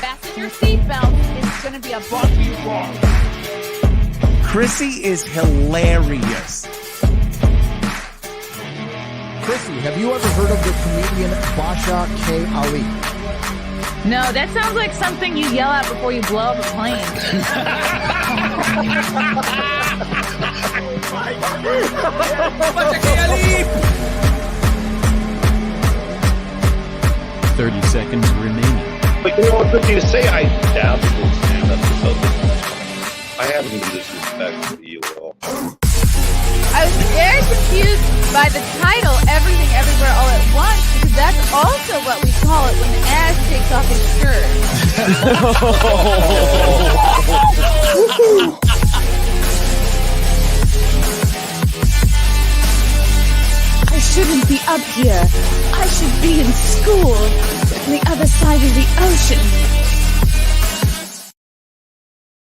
Fasten your seatbelt. It's going to be a bumpy ride. Chrissie is hilarious. Chrissie, have you ever heard of the comedian Basha K. Ali? No, that sounds like something you yell out before you blow up a plane. Basha K. Ali! 30 seconds remaining. But you know what's good to say? I doubt it will stand up to something. I have no disrespect for you at all. I was very confused by the title, Everything Everywhere All at Once, because that's also what we call it when the ass takes off his shirt. I shouldn't be up here. I should be in school on the other side of the ocean.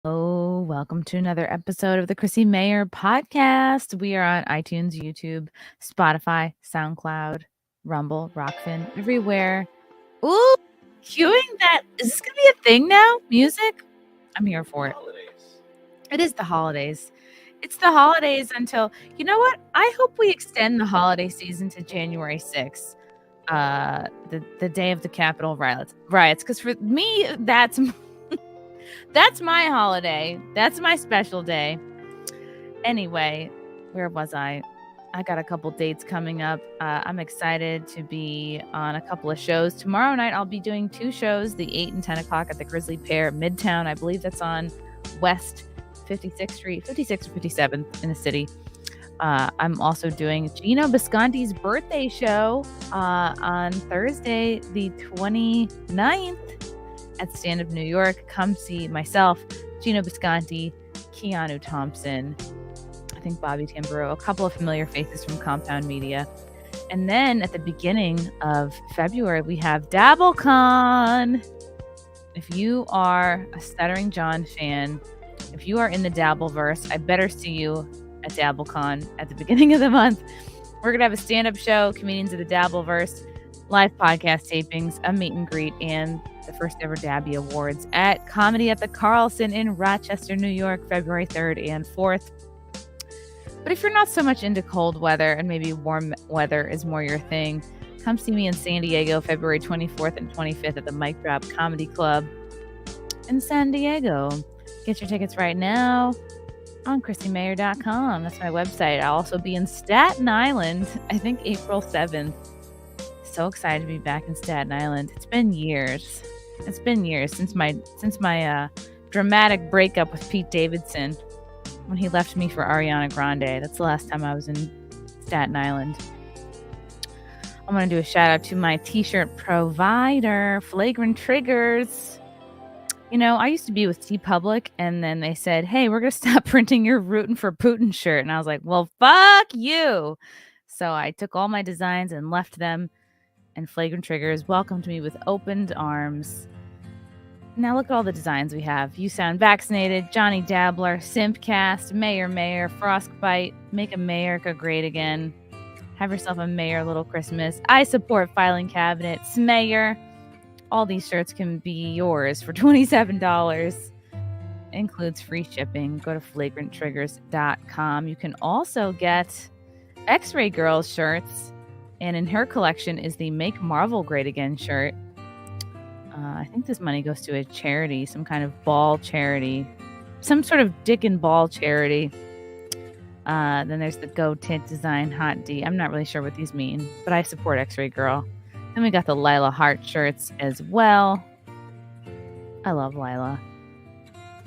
Oh, welcome to another episode of the Chrissie Mayr podcast. We are on iTunes, YouTube, Spotify, SoundCloud, Rumble, Rockfin, everywhere. Ooh, cueing that. Is this going to be a thing now? Music? I'm here for it. It is the holidays. It's the holidays until, you know what? I hope we extend the holiday season to January 6th, the day of the Capitol riots. Because for me, that's my holiday. That's my special day. Anyway, where was I? I got a couple dates coming up. I'm excited to be on a couple of shows. Tomorrow night, I'll be doing 2 shows, the 8 and 10 o'clock at the Grizzly Pear Midtown. I believe that's on West 56th Street, 56th or 57th in the city. I'm also doing Gino Bisconti's birthday show on Thursday, the 29th at Stand Up New York. Come see myself, Gino Bisconti, Keanu Thompson, I think Bobby Tamburo, a couple of familiar faces from Compound Media. And then at the beginning of February, we have DabbleCon. If you are a Stuttering John fan, if you are in the Dabbleverse, I better see you at DabbleCon at the beginning of the month. We're going to have a stand-up show, Comedians of the Dabbleverse, live podcast tapings, a meet and greet, and the first ever Dabby Awards at Comedy at the Carlson in Rochester, New York, February 3rd and 4th. But if you're not so much into cold weather and maybe warm weather is more your thing, come see me in San Diego, February 24th and 25th at the Mic Drop Comedy Club in San Diego. Get your tickets right now on ChrissieMayr.com. That's my website. I'll also be in Staten Island, I think April 7th. So excited to be back in Staten Island. It's been years. It's been years since my dramatic breakup with Pete Davidson when he left me for Ariana Grande. That's the last time I was in Staten Island. I'm going to do a shout out to my t-shirt provider, Flagrant Triggers. You know, I used to be with TeePublic, and then they said, hey, we're going to stop printing your Rootin' for Putin shirt. And I was like, well, fuck you. So I took all my designs and left them, and Flagrant Triggers welcomed me with opened arms. Now look at all the designs we have. You Sound Vaccinated, Johnny Dabbler, Simpcast, Mayor, Frostbite, Make America Great Again, Have Yourself a Mayor Little Christmas, I Support Filing Cabinet, Smayer. All these shirts can be yours for $27. Includes free shipping. Go to flagranttriggers.com. You can also get X-Ray Girls shirts. And in her collection is the Make Marvel Great Again shirt. I think this money goes to a charity, some kind of ball charity. Some sort of dick and ball charity. Then there's the Go Tint Design Hot D. I'm not really sure what these mean, but I support X-Ray Girl. Then we got the Lila Hart shirts as well. I love Lila.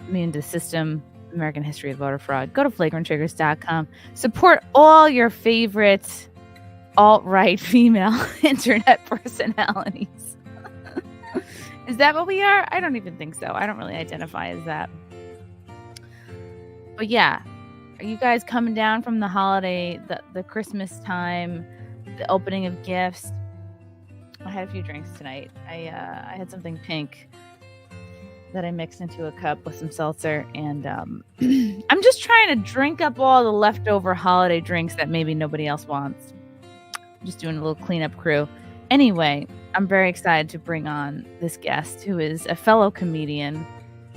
Immune to the System, American History of Voter Fraud. Go to flagranttriggers.com. Support all your favorite alt-right female internet personalities. Is that what we are? I don't even think so. I don't really identify as that. But yeah, are you guys coming down from the holiday, the Christmas time, the opening of gifts? I had a few drinks tonight. I had something pink that I mixed into a cup with some seltzer, and I'm just trying to drink up all the leftover holiday drinks that maybe nobody else wants. I'm just doing a little cleanup crew. Anyway, I'm very excited to bring on this guest who is a fellow comedian,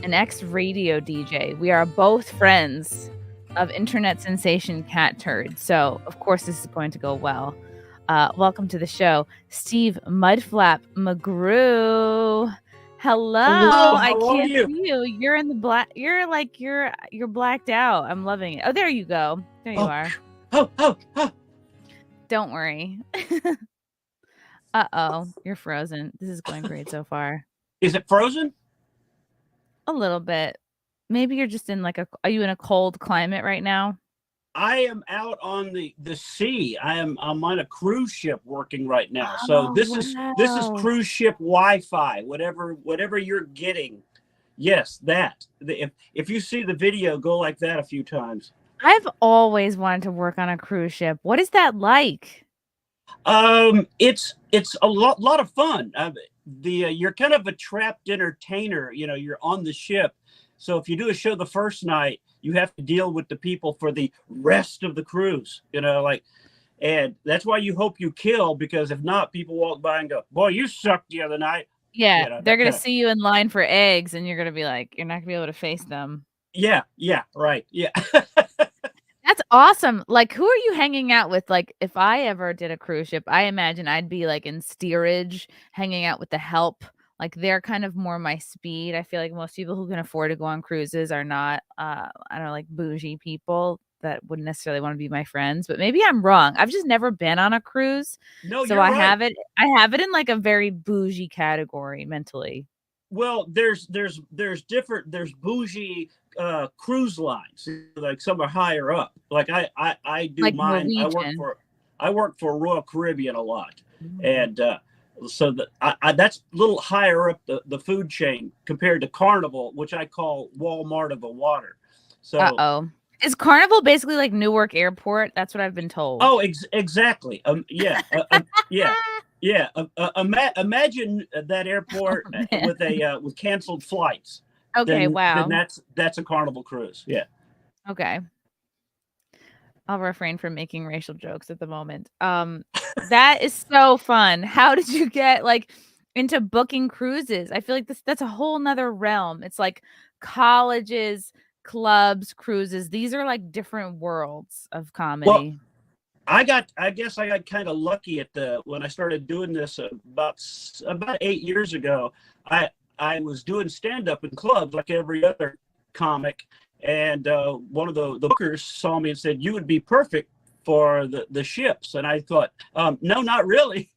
an ex-radio DJ. We are both friends of internet sensation Cat Turd, so of course this is going to go well. Welcome to the show, Steve Mudflap McGrew. Hello. I can't see you. You're in the black. You're like you're blacked out. I'm loving it. Oh, there you go. There you are. Oh. Don't worry. Uh-oh, you're frozen. This is going great so far. Is it frozen? A little bit. Maybe you're just in like are you in a cold climate right now? I am out on the sea. I'm on a cruise ship working right now. So this is cruise ship Wi-Fi. Whatever you're getting. Yes, that. If you see the video, go like that a few times. I've always wanted to work on a cruise ship. What is that like? It's a lot of fun. You're kind of a trapped entertainer. You know, you're on the ship. So if you do a show the first night, you have to deal with the people for the rest of the cruise, you know, and that's why you hope you kill, because if not, people walk by and go, boy, you sucked the other night. Yeah. You know, they're going to see you in line for eggs and you're going to be like, you're not going to be able to face them. Yeah. Right. Yeah. That's awesome. Like, who are you hanging out with? Like, if I ever did a cruise ship, I imagine I'd be like in steerage, hanging out with the help. Like, they're kind of more my speed. I feel like most people who can afford to go on cruises are not, I don't know, like bougie people that wouldn't necessarily want to be my friends. But maybe I'm wrong. I've just never been on a cruise. No, so you're I right. have it in like a very bougie category mentally. Well, there's bougie cruise lines, like some are higher up. Like I do like mine. Norwegian. I work for Royal Caribbean a lot, and so that's a little higher up the food chain compared to Carnival, which I call Walmart of the water. So is Carnival basically like Newark Airport? That's what I've been told. Oh, exactly. Yeah. Yeah, imagine that airport with canceled flights. Okay, wow. Then that's a Carnival cruise. Yeah. Okay. I'll refrain from making racial jokes at the moment. That is so fun. How did you get like into booking cruises? I feel like that's a whole nother realm. It's like colleges, clubs, cruises. These are like different worlds of comedy. Well, I guess I got kind of lucky when I started doing this about 8 years ago. I was doing stand-up in clubs like every other comic, and one of the bookers saw me and said, "You would be perfect for the ships." And I thought, no, not really,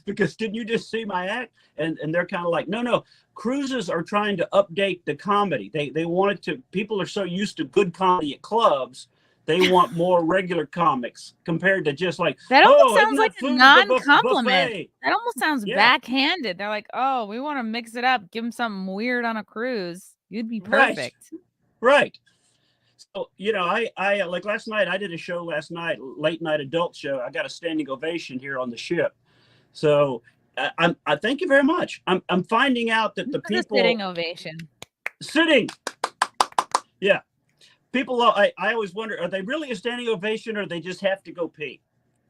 because didn't you just see my act? And they're kind of like, no. Cruises are trying to update the comedy. They wanted to. People are so used to good comedy at clubs. They want more regular comics compared to just like that. Almost sounds like a non-compliment. That almost sounds backhanded. They're like, "Oh, we want to mix it up. Give them something weird on a cruise. You'd be perfect." Right. So you know, I like last night. I did a show last night, late night adult show. I got a standing ovation here on the ship. So I thank you very much. I'm finding out that the people sitting ovation. Sitting. Yeah. People, I always wonder, are they really a standing ovation or they just have to go pee?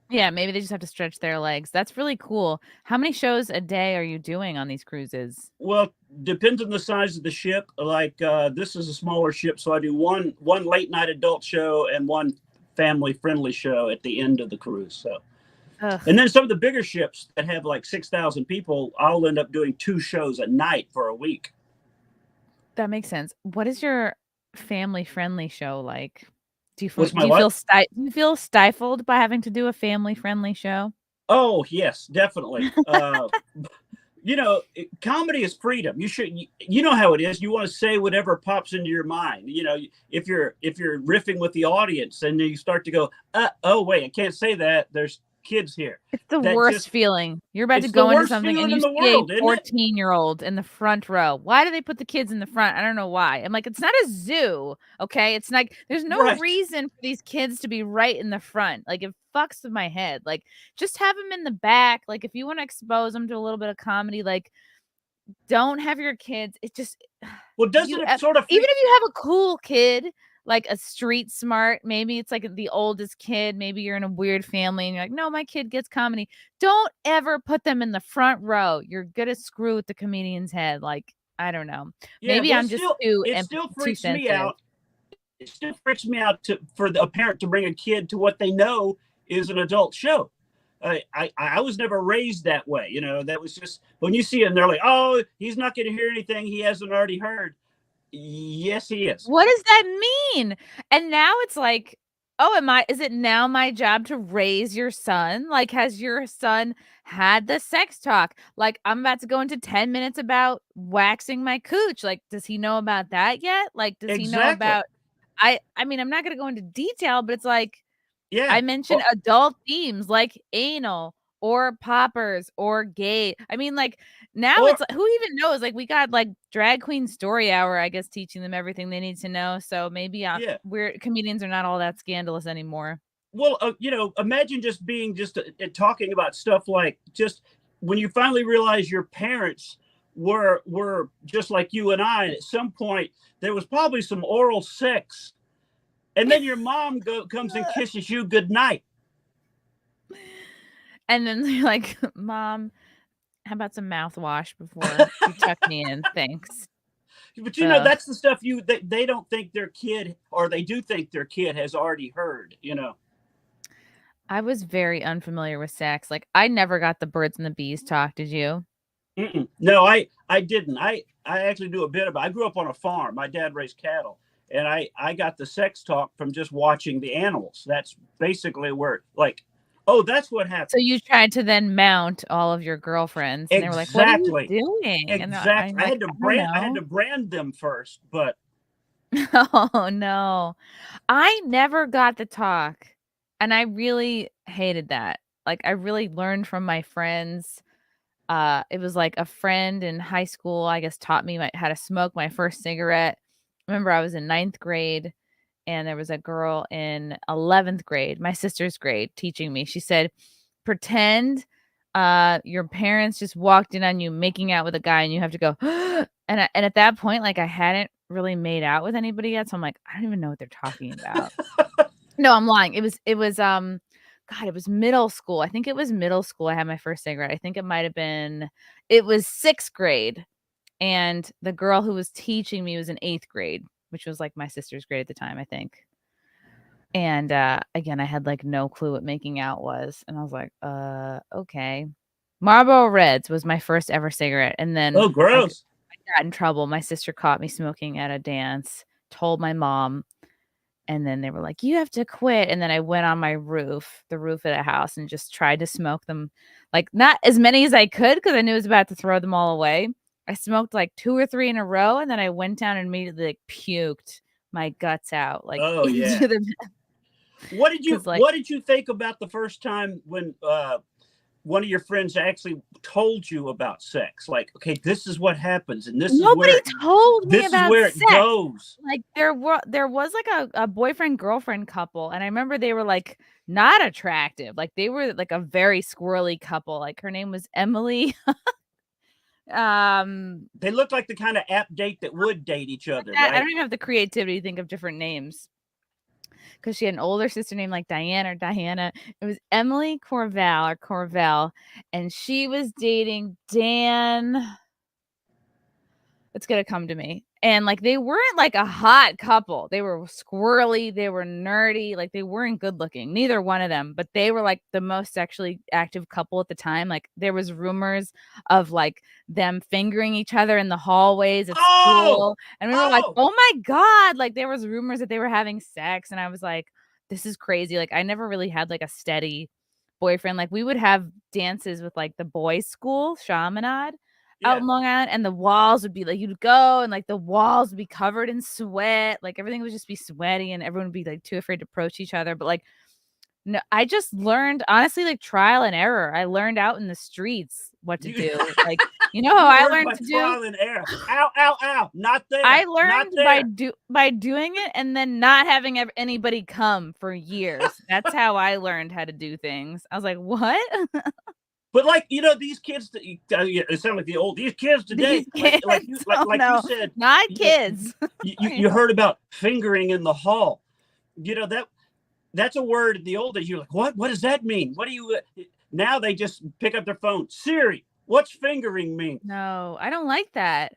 Yeah, maybe they just have to stretch their legs. That's really cool. How many shows a day are you doing on these cruises? Well, depends on the size of the ship. Like this is a smaller ship, so I do one late night adult show and one family friendly show at the end of the cruise. So, and then some of the bigger ships that have like 6,000 people, I'll end up doing 2 shows a night for a week. That makes sense. What is your family friendly show like? Do you feel stifled by having to do a family friendly show? Oh yes, definitely. You know, comedy is freedom. You know how it is. You want to say whatever pops into your mind. You know, if you're riffing with the audience and you start to go, oh wait, I can't say that. There's kids here. It's the worst feeling. You're about to go into something and you see a 14-year-old in the front row. Why do they put the kids in the front? I don't know why. I'm like, it's not a zoo, okay? It's like there's no reason for these kids to be right in the front. Like it fucks with my head. Like just have them in the back. Like if you want to expose them to a little bit of comedy, like don't have your kids. It just doesn't it sort of even if you have a cool kid, like a street smart. Maybe it's like the oldest kid. Maybe you're in a weird family and you're like, no, my kid gets comedy. Don't ever put them in the front row. You're gonna screw with the comedian's head. Like, I don't know. Yeah, Maybe well, I'm just too it still too freaks me sensitive. out. It still freaks me out for a parent to bring a kid to what they know is an adult show. I was never raised that way. You know, that was just when you see him, they're like, oh, he's not going to hear anything he hasn't already heard. Yes, he is. What does that mean? And now it's like, oh, is it now my job to raise your son? Like, has your son had the sex talk? Like, I'm about to go into 10 minutes about waxing my cooch. Like, does he know about that yet? Like, does he know Exactly. about I mean, I'm not gonna go into detail, but it's like Yeah. I mentioned adult themes like anal or poppers or gay. I mean, like, now Or it's like, who even knows? Like, we got like drag queen story hour, I guess, teaching them everything they need to know. So maybe yeah. we're comedians are not all that scandalous anymore. Well, you know, imagine just being talking about stuff like just when you finally realize your parents were just like you and I. And at some point, there was probably some oral sex, and then your mom comes and kisses you goodnight. And then they're like, Mom, how about some mouthwash before you tuck me in? Thanks. But you know, that's the stuff they don't think their kid, or they do think their kid has already heard. You know. I was very unfamiliar with sex. Like, I never got the birds and the bees talk. Did you? No, I didn't. I actually do a bit of it. I grew up on a farm. My dad raised cattle, and I got the sex talk from just watching the animals. That's basically where, like, oh, that's what happened. So you tried to then mount all of your girlfriends, and they were like, "What are you doing?" And Exactly. I I had to brand them first, but oh no, I never got the talk, and I really hated that. Like, I really learned from my friends. It was like a friend in high school, I guess, taught me how to smoke my first cigarette. Remember, I was in 9th grade, and there was a girl in 11th grade, my sister's grade, teaching me. She said, pretend your parents just walked in on you making out with a guy and you have to go and at that point, like, I hadn't really made out with anybody yet, so I'm like, I don't even know what they're talking about. No, I'm lying. It was God, it was middle school. I think it was middle school I had my first cigarette. I think it was 6th grade, and the girl who was teaching me was in 8th grade, which was, like, my sister's grade at the time, I think. And, again, I had, like, no clue what making out was, and I was like, okay." Marlboro Reds was my first ever cigarette, and then oh, gross. I got in trouble. My sister caught me smoking at a dance, told my mom, and then they were like, "You have to quit," and then I went on my roof, the roof of the house, and just tried to smoke them, like, not as many as I could because I knew I was about to throw them all away. I smoked, like, 2 or 3 in a row, and then I went down and immediately, like, puked my guts out, like, Oh yeah. into the What did you 'cause, like, What did you think about the first time when one of your friends actually told you about sex? Like, okay, this is what happens, and nobody told me this is about where it sex. goes. Like, there was, like, a boyfriend-girlfriend couple, and I remember they were, like, not attractive. Like, they were, like, a very squirrely couple. Like, her name was Emily. They look like the kind of app date that would date each other, I right? don't even have the creativity to think of different names. 'Cause she had an older sister named, like, Diane or Diana. It was Emily Corvell, and she was dating Dan. It's gonna come to me. And, like, they weren't, like, a hot couple. They were squirrely, they were nerdy, like, they weren't good looking, neither one of them, but they were, like, the most sexually active couple at the time. Like, there was rumors of, like, them fingering each other in the hallways at Oh, school, and we were like, oh, "Oh my god," like, there was rumors that they were having sex, and I was like, "This is crazy." Like, I never really had, like, a steady boyfriend. Like, we would have dances with, like, the boys' school, Chaminade, out yeah. in Long Island, and the walls would be like, you'd go and, like, the walls would be covered in sweat, like, everything would just be sweaty and everyone would be, like, too afraid to approach each other, but, like, no, I just learned, honestly, like, trial and error. I learned out in the streets what to You, do. Like, you know how you I learned learned by to do? trial and error. Ow, ow, ow! Not there. I Not learned there. by doing it and then not having anybody come for years. That's how I learned how to do things. I was like, "What?" But like, these kids, it sound like these kids today, These kids, like no, you said, not kids. you heard about fingering in the hall. That's a word in the old days. You're like, what does that mean? What do you, now they just pick up their phone. Siri, what's fingering mean? No, I don't like that.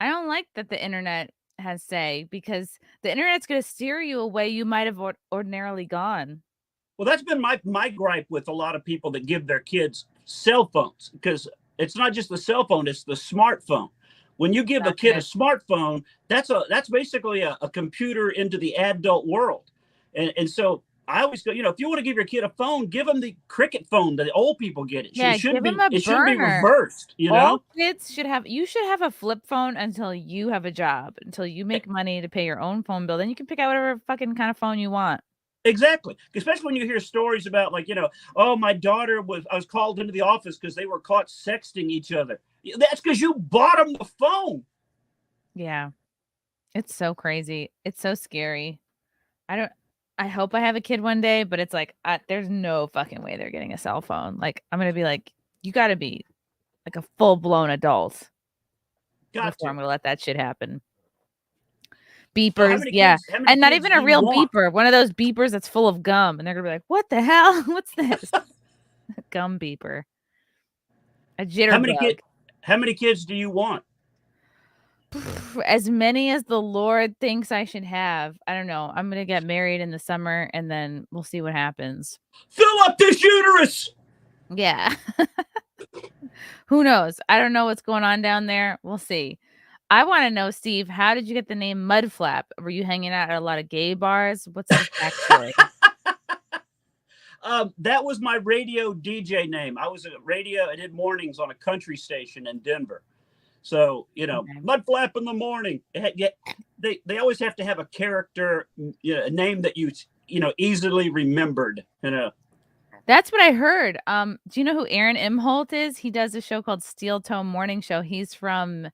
I don't like that the internet has say, because the internet's going to steer you away you might have ordinarily gone. Well, that's been my gripe with a lot of people that give their kids cell phones, because it's not just the cell phone, it's the smartphone. When you give a kid a smartphone, that's basically a computer into the adult world. And so I always go, if you want to give your kid a phone, give them the cricket phone that the old people get. It should be reversed, All kids should have, you should have a flip phone until you have a job, until you make money to pay your own phone bill. Then you can pick out whatever fucking kind of phone you want. Exactly. Especially when you hear stories about, like, oh, my daughter I was called into the office because they were caught sexting each other. That's because you bought them the phone. Yeah. It's so crazy. It's so scary. I hope I have a kid one day, but it's like, there's no fucking way they're getting a cell phone. Like, I'm going to be like, you got to be like a full blown adult before I'm going to let that shit happen. Beepers, and not even a real beeper. One of those beepers that's full of gum, and they're gonna be like, "What the hell? What's this?" Gum beeper. A jitterbug. How many kids do you want? As many as the Lord thinks I should have. I don't know. I'm gonna get married in the summer, and then we'll see what happens. Fill up this uterus. Yeah. Who knows? I don't know what's going on down there. We'll see. I want to know, Steve, how did you get the name Mudflap? Were you hanging out at a lot of gay bars? What's the backstory? That was my radio DJ name. I was at radio. I did mornings on a country station in Denver. So, Mudflap in the morning. They always have to have a character, a name that you easily remembered. That's what I heard. Do you know who Aaron Imholt is? He does a show called Steel Toe Morning Show. He's from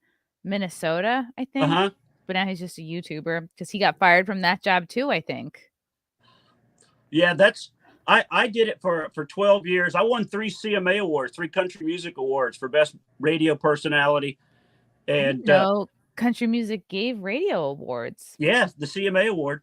Minnesota, I think. But now he's just a YouTuber because he got fired from that job too, I think. Yeah, I did it for 12 years. I won 3 CMA awards, 3 country music awards for best radio personality. And country music gave radio awards. Yeah, the CMA award.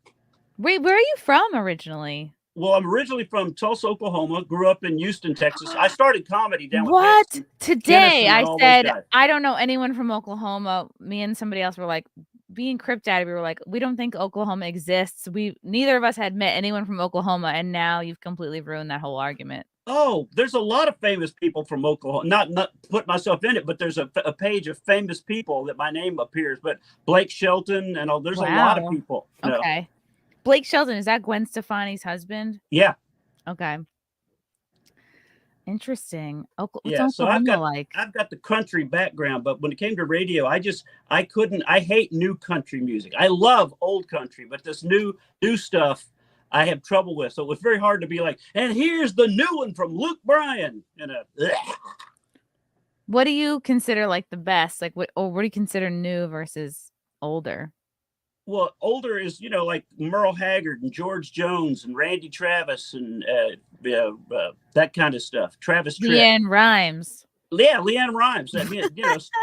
Wait, where are you from originally? Well, I'm originally from Tulsa, Oklahoma. Grew up in Houston, Texas. I started comedy down with What? Today I said, I don't know anyone from Oklahoma. Me and somebody else were like, being Crip Daddy, we were like, we don't think Oklahoma exists. Neither of us had met anyone from Oklahoma, and now you've completely ruined that whole argument. Oh, there's a lot of famous people from Oklahoma. Not put myself in it, but there's a page of famous people that my name appears. But Blake Shelton and there's a lot of people. Okay. Blake Shelton, is that Gwen Stefani's husband? Yeah. Okay. Interesting. Yeah, so I've got the country background, but when it came to radio, I hate new country music. I love old country, but this new stuff I have trouble with. So it was very hard to be like, and here's the new one from Luke Bryan. What do you consider like the best? Like what do you consider new versus older? Well, older is, like Merle Haggard and George Jones and Randy Travis and that kind of stuff. Travis Tritt. LeAnn Rimes. Yeah, LeAnn Rimes. I mean,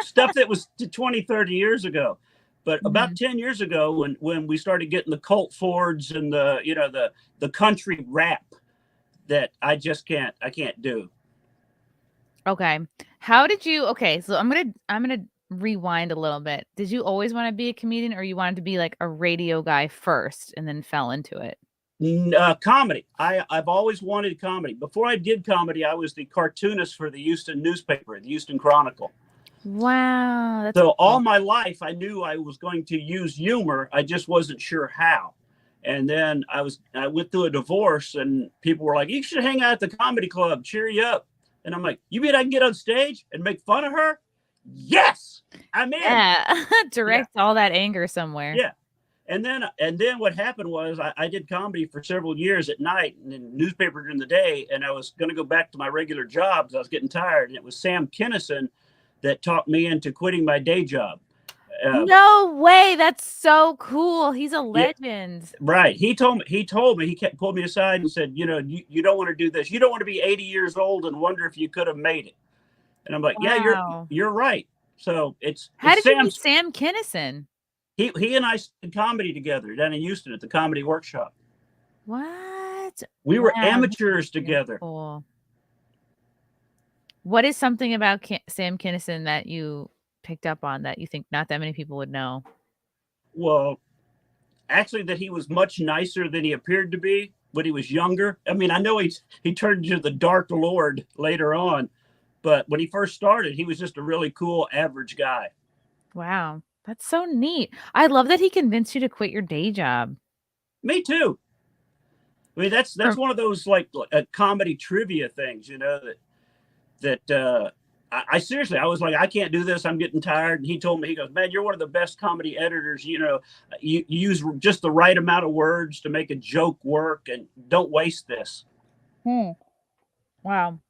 stuff that was 20, 30 years ago. But about 10 years ago, when we started getting the Colt Fords and the country rap that I can't do. Okay. How did you? Okay, so I'm gonna rewind a little bit. Did you always want to be a comedian, or you wanted to be like a radio guy first and then fell into it? Comedy. I've always wanted comedy. Before I did comedy, I was the cartoonist for the Houston newspaper, the Houston Chronicle. Wow. That's so cool. All my life, I knew I was going to use humor. I just wasn't sure how. And then I went through a divorce, and people were like, "You should hang out at the comedy club. Cheer you up." And I'm like, "You mean I can get on stage and make fun of her?" Yes, I'm in. Yeah, direct all that anger somewhere. Yeah, and then what happened was I did comedy for several years at night and then newspaper during the day, and I was going to go back to my regular job because I was getting tired. And it was Sam Kinison that talked me into quitting my day job. No way. That's so cool. He's a legend. Right. He told me, he kept pulled me aside and said, you don't want to do this. You don't want to be 80 years old and wonder if you could have made it. And I'm like, yeah, Wow. you're right. So How did you meet Sam's, Sam Kinison? he and I did comedy together down in Houston at the Comedy Workshop. What? We were Wow, amateurs that's together. cool. What is something about Sam Kinison that you picked up on that you think not that many people would know? Well, actually, that he was much nicer than he appeared to be when he was younger. I mean, I know he turned into the Dark Lord later on, but when he first started, he was just a really cool, average guy. Wow, that's so neat. I love that he convinced you to quit your day job. Me too. I mean, that's one of those like comedy trivia things, that I seriously, I was like, I can't do this. I'm getting tired. And he told me, he goes, man, you're one of the best comedy editors. You use just the right amount of words to make a joke work, and don't waste this. Wow.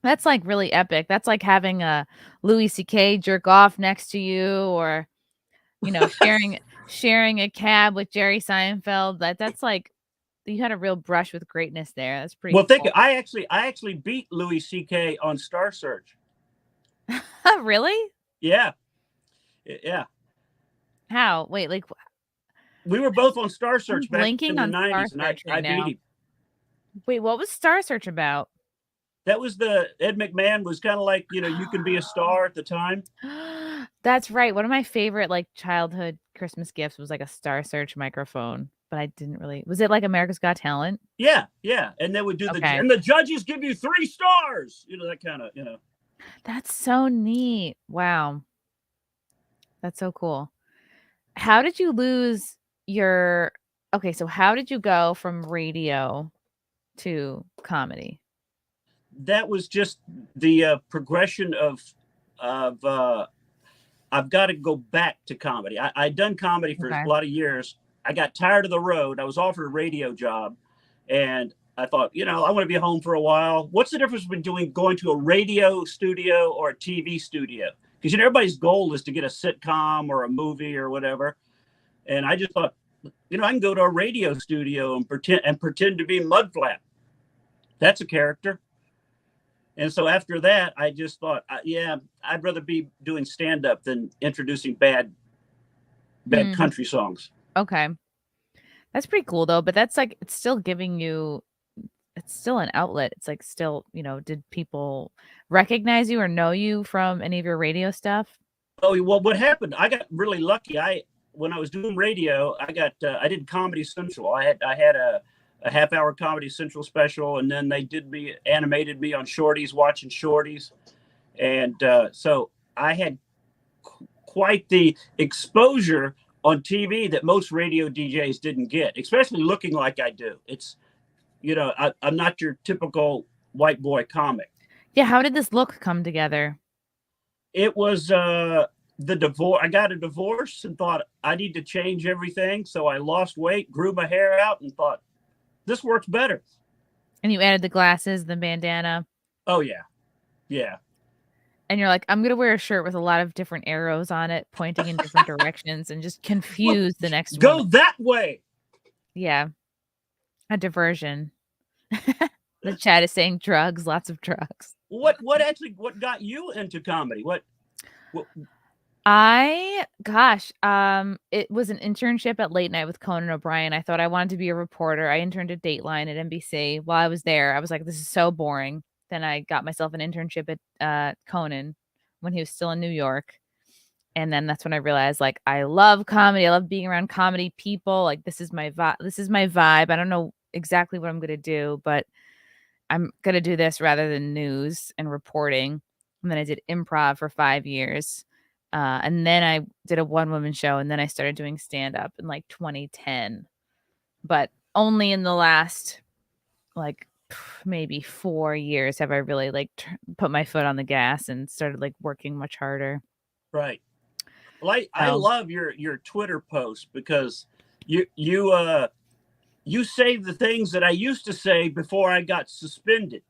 That's like really epic. That's like having a Louis C.K. jerk off next to you, or sharing a cab with Jerry Seinfeld. That's like you had a real brush with greatness there. That's pretty Well, cool. I actually beat Louis C.K. on Star Search. Really? Yeah. How? Wait, like we were both on Star Search back in blinking the on Star 90s, and Search I right beat now. him. Wait, what was Star Search about? That was Ed McMahon was kind of like, you can be a star at the time. That's right. One of my favorite like childhood Christmas gifts was like a Star Search microphone, but I didn't really. Was it like America's Got Talent? Yeah. And they would do and the judges give you 3 stars. That kind of, That's so neat. Wow. That's so cool. How did you lose your Okay, so how did you go from radio to comedy? That was just the progression of I've got to go back to comedy. I'd done comedy for a lot of years. I got tired of the road. I was offered a radio job, and I thought, I want to be home for a while. What's the difference between going to a radio studio or a TV studio? Because everybody's goal is to get a sitcom or a movie or whatever. And I just thought, I can go to a radio studio and pretend to be Mudflap. That's a character. And so after that, I just thought, I'd rather be doing stand-up than introducing bad country songs. Okay. That's pretty cool though, but that's like, it's still an outlet. It's like still, did people recognize you or know you from any of your radio stuff? Oh, well, what happened? I got really lucky. When I was doing radio, I did Comedy Central. I had a half-hour Comedy Central special, and then they animated me on Shorties, watching Shorties. And so I had quite the exposure on TV that most radio DJs didn't get, especially looking like I do. It's, I'm not your typical white boy comic. Yeah. How did this look come together? It was the divorce. I got a divorce and thought I need to change everything. So I lost weight, grew my hair out, and thought, this works better. And you added the glasses, the bandana. Oh, yeah. Yeah. And you're like, I'm going to wear a shirt with a lot of different arrows on it, pointing in different directions, and just confuse the next Go woman. that way. Yeah. A diversion. The chat is saying drugs, lots of drugs. What got you into comedy? What? It was an internship at Late Night with Conan O'Brien. I thought I wanted to be a reporter. I interned at Dateline at NBC. While I was there, I was like, this is so boring. Then I got myself an internship at Conan when he was still in New York. And then that's when I realized, like, I love comedy. I love being around comedy people. Like, this is my vibe. I don't know exactly what I'm going to do, but I'm going to do this rather than news and reporting. And then I did improv for 5 years. And then I did a one-woman show, and then I started doing stand-up in like 2010. But only in the last like maybe 4 years have I really like put my foot on the gas and started like working much harder. Right. Well, I love your Twitter posts because you say the things that I used to say before I got suspended.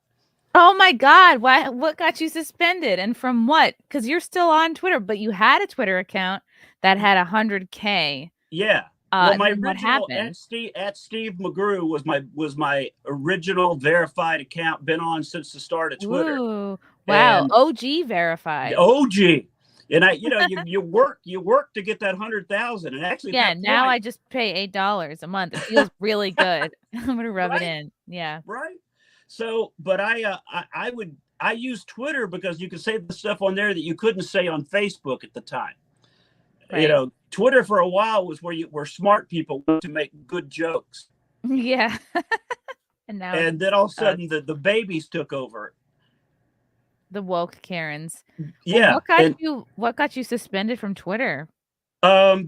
Oh my God. What got you suspended and from what? Because you're still on Twitter, but you had a Twitter account that had 100K. Yeah. Well, my Then what original happened? at Steve McGrew was my original verified account. Been on since the start of Twitter. Ooh, wow, And OG verified. OG. And you work to get that 100,000. And actually, at Yeah, that now I point, just pay $8 a month. It feels really good. I'm gonna rub it right, in. Yeah. right. So, but I use Twitter because you can say the stuff on there that you couldn't say on Facebook at the time. Right. Twitter for a while was where smart people went to make good jokes. Yeah. And now And then all of a sudden the babies took over. the woke Karens. Well, Yeah. And what got you suspended from Twitter?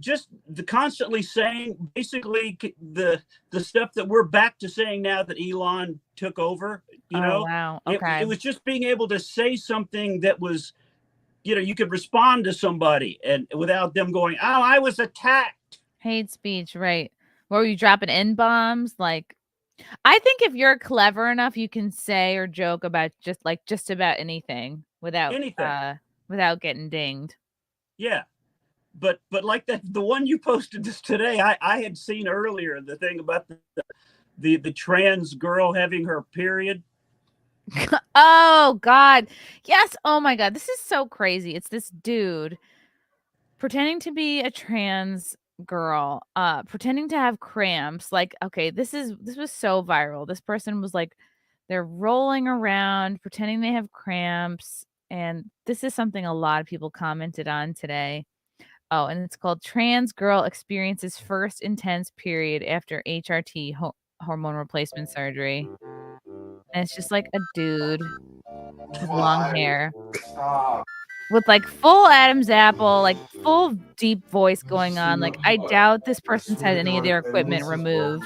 just the constantly saying basically the stuff that we're back to saying now that Elon took over, Oh, wow. Okay. it was just being able to say something that was, you could respond to somebody and without them going, "Oh, I was attacked." Hate speech, right. Were you dropping N-bombs? Like, I think if you're clever enough, you can say or joke about just about anything Anything. without getting dinged. Yeah. But like the one you posted this today, I had seen earlier the thing about the trans girl having her period. Oh God. Yes. Oh my God. This is so crazy. It's this dude pretending to be a trans girl, pretending to have cramps. Like, okay, this was so viral. This person was like, they're rolling around, pretending they have cramps. And this is something a lot of people commented on today. Oh, and it's called Trans Girl Experiences First Intense Period After HRT Hormone Replacement Surgery. And it's just like a dude with long hair with like full Adam's apple, like full deep voice going on. Like, I doubt this person's had any of their equipment removed,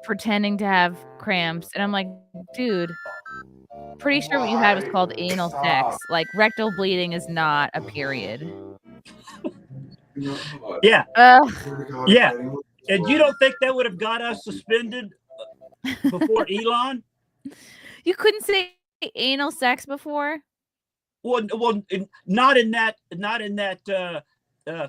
pretending to have cramps. And I'm like, dude, pretty sure what you had was called anal sex. Like, rectal bleeding is not a period. Yeah. Yeah. And you don't think that would have got us suspended before Elon? You couldn't say anal sex before? Well, not in that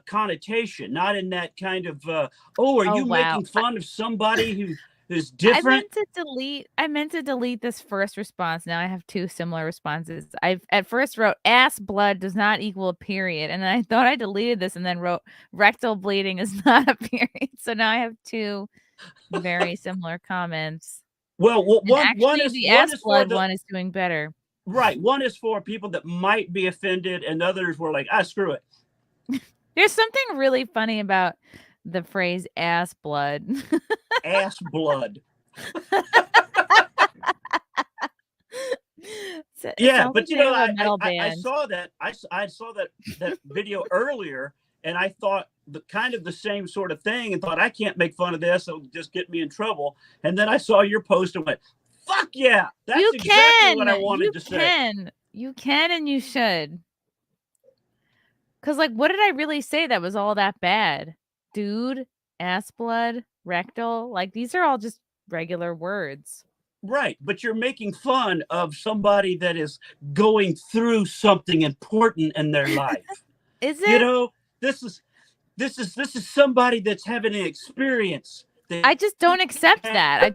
connotation, not in that kind of. Are you making fun of somebody who is different? I meant to delete this first response. Now I have two similar responses. I at first wrote ass blood does not equal a period, and then I thought I deleted this, and then wrote rectal bleeding is not a period. So now I have two very similar comments. Well, one is the ass blood for one is doing better. Right. One is for people that might be offended, and others were like, screw it. There's something really funny about the phrase ass blood. Ass blood. Yeah, but I saw that. I saw that video earlier, and I thought the same sort of thing, and thought I can't make fun of this; it'll just get me in trouble. And then I saw your post and went, "Fuck yeah, that's exactly what I wanted to say." You can, and you should. Because, like, what did I really say that was all that bad? Dude, ass blood, rectal. Like, these are all just regular words. Right. But you're making fun of somebody that is going through something important in their life. Is it? This is somebody that's having an experience. I just don't accept that. I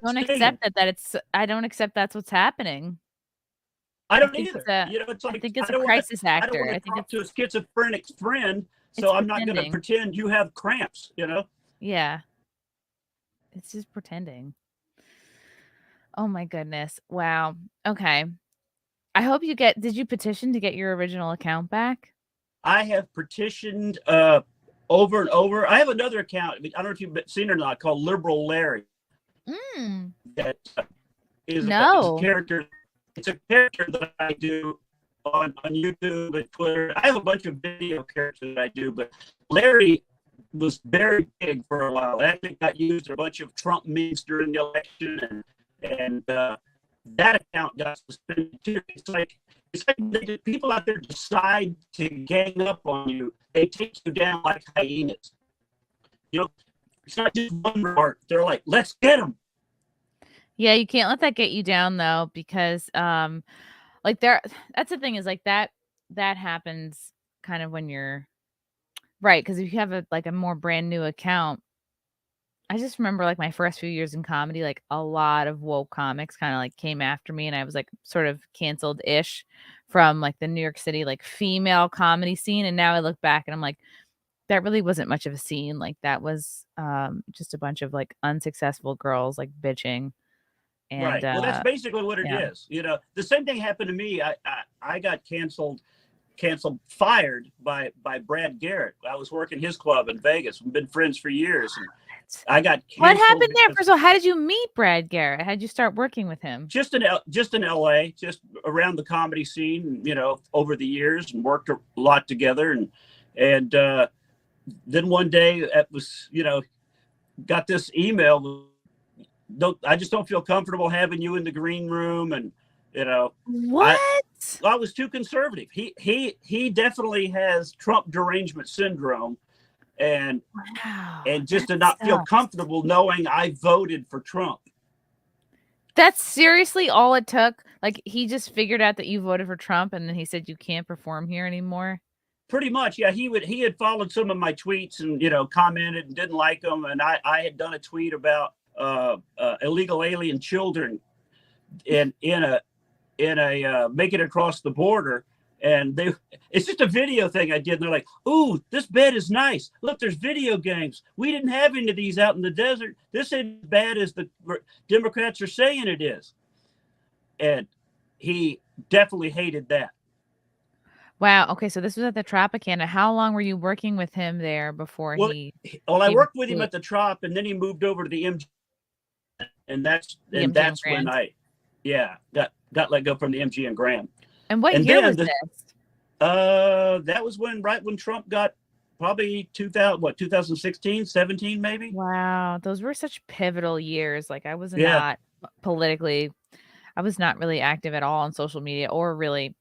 don't accept that's what's happening. I don't either. It's like, I think it's a crisis actor. I think it's to a schizophrenic friend, so I'm not going to pretend you have cramps, Yeah. It's just pretending. Oh my goodness. Wow. Okay. I hope did you petition to get your original account back? I have petitioned over and over. I have another account. I don't know if you've seen it or not, called Liberal Larry. That is a character. It's a character that I do on YouTube and Twitter. I have a bunch of video characters that I do, but Larry was very big for a while. I think got used a bunch of Trump memes during the election, and that account got suspended too. It's like people out there decide to gang up on you. They take you down like hyenas. It's not just one part. They're like, let's get them. Yeah, you can't let that get you down though, because that's the thing is like that happens kind of when you're Right, because if you have a more brand new account, I just remember, like, my first few years in comedy, like, a lot of woke comics kinda, like, came after me, and I was, like, sort of canceled-ish from, like, the New York City, like, female comedy scene, and now I look back and I'm like, that really wasn't much of a scene, like, that was, just a bunch of, like, unsuccessful girls, like, bitching, and, Right. Well, that's basically what it yeah. is. The same thing happened to me. I got fired by Brad Garrett. I was working his club in Vegas. We've been friends for years, and I got What canceled happened there? because First of all, how did you meet Brad Garrett? How'd you start working with him? just in LA, just around the comedy scene, over the years, and worked a lot together, and then one day it was, got this email. I just don't feel comfortable having you in the green room, and I What? I was too conservative. He definitely has Trump derangement syndrome, and Wow, just that to not feel sucks. comfortable knowing I voted for Trump. That's seriously all it took? Like, he just figured out that you voted for Trump, and then he said, "You can't perform here anymore?" Pretty much, yeah. He had followed some of my tweets and commented and didn't like them, and I had done a tweet about illegal alien children in a making it across the border, and it's just a video thing I did, and they're like, "Ooh, this bed is nice. Look, there's video games. We didn't have any of these out in the desert. This ain't as bad as the Democrats are saying it is." And he definitely hated that. Wow, okay, so this was at the Tropicana. How long were you working with him there before Well, he I even worked with him flew at the Trop, and then he moved over to the MG, and the MGM that's when Grand? I, yeah, got let go from the MGM Grand. And what And year then was this? that was right when Trump got, probably 2016, 17 maybe. Wow, those were such pivotal years, like, Yeah. politically I was not really active at all on social media or really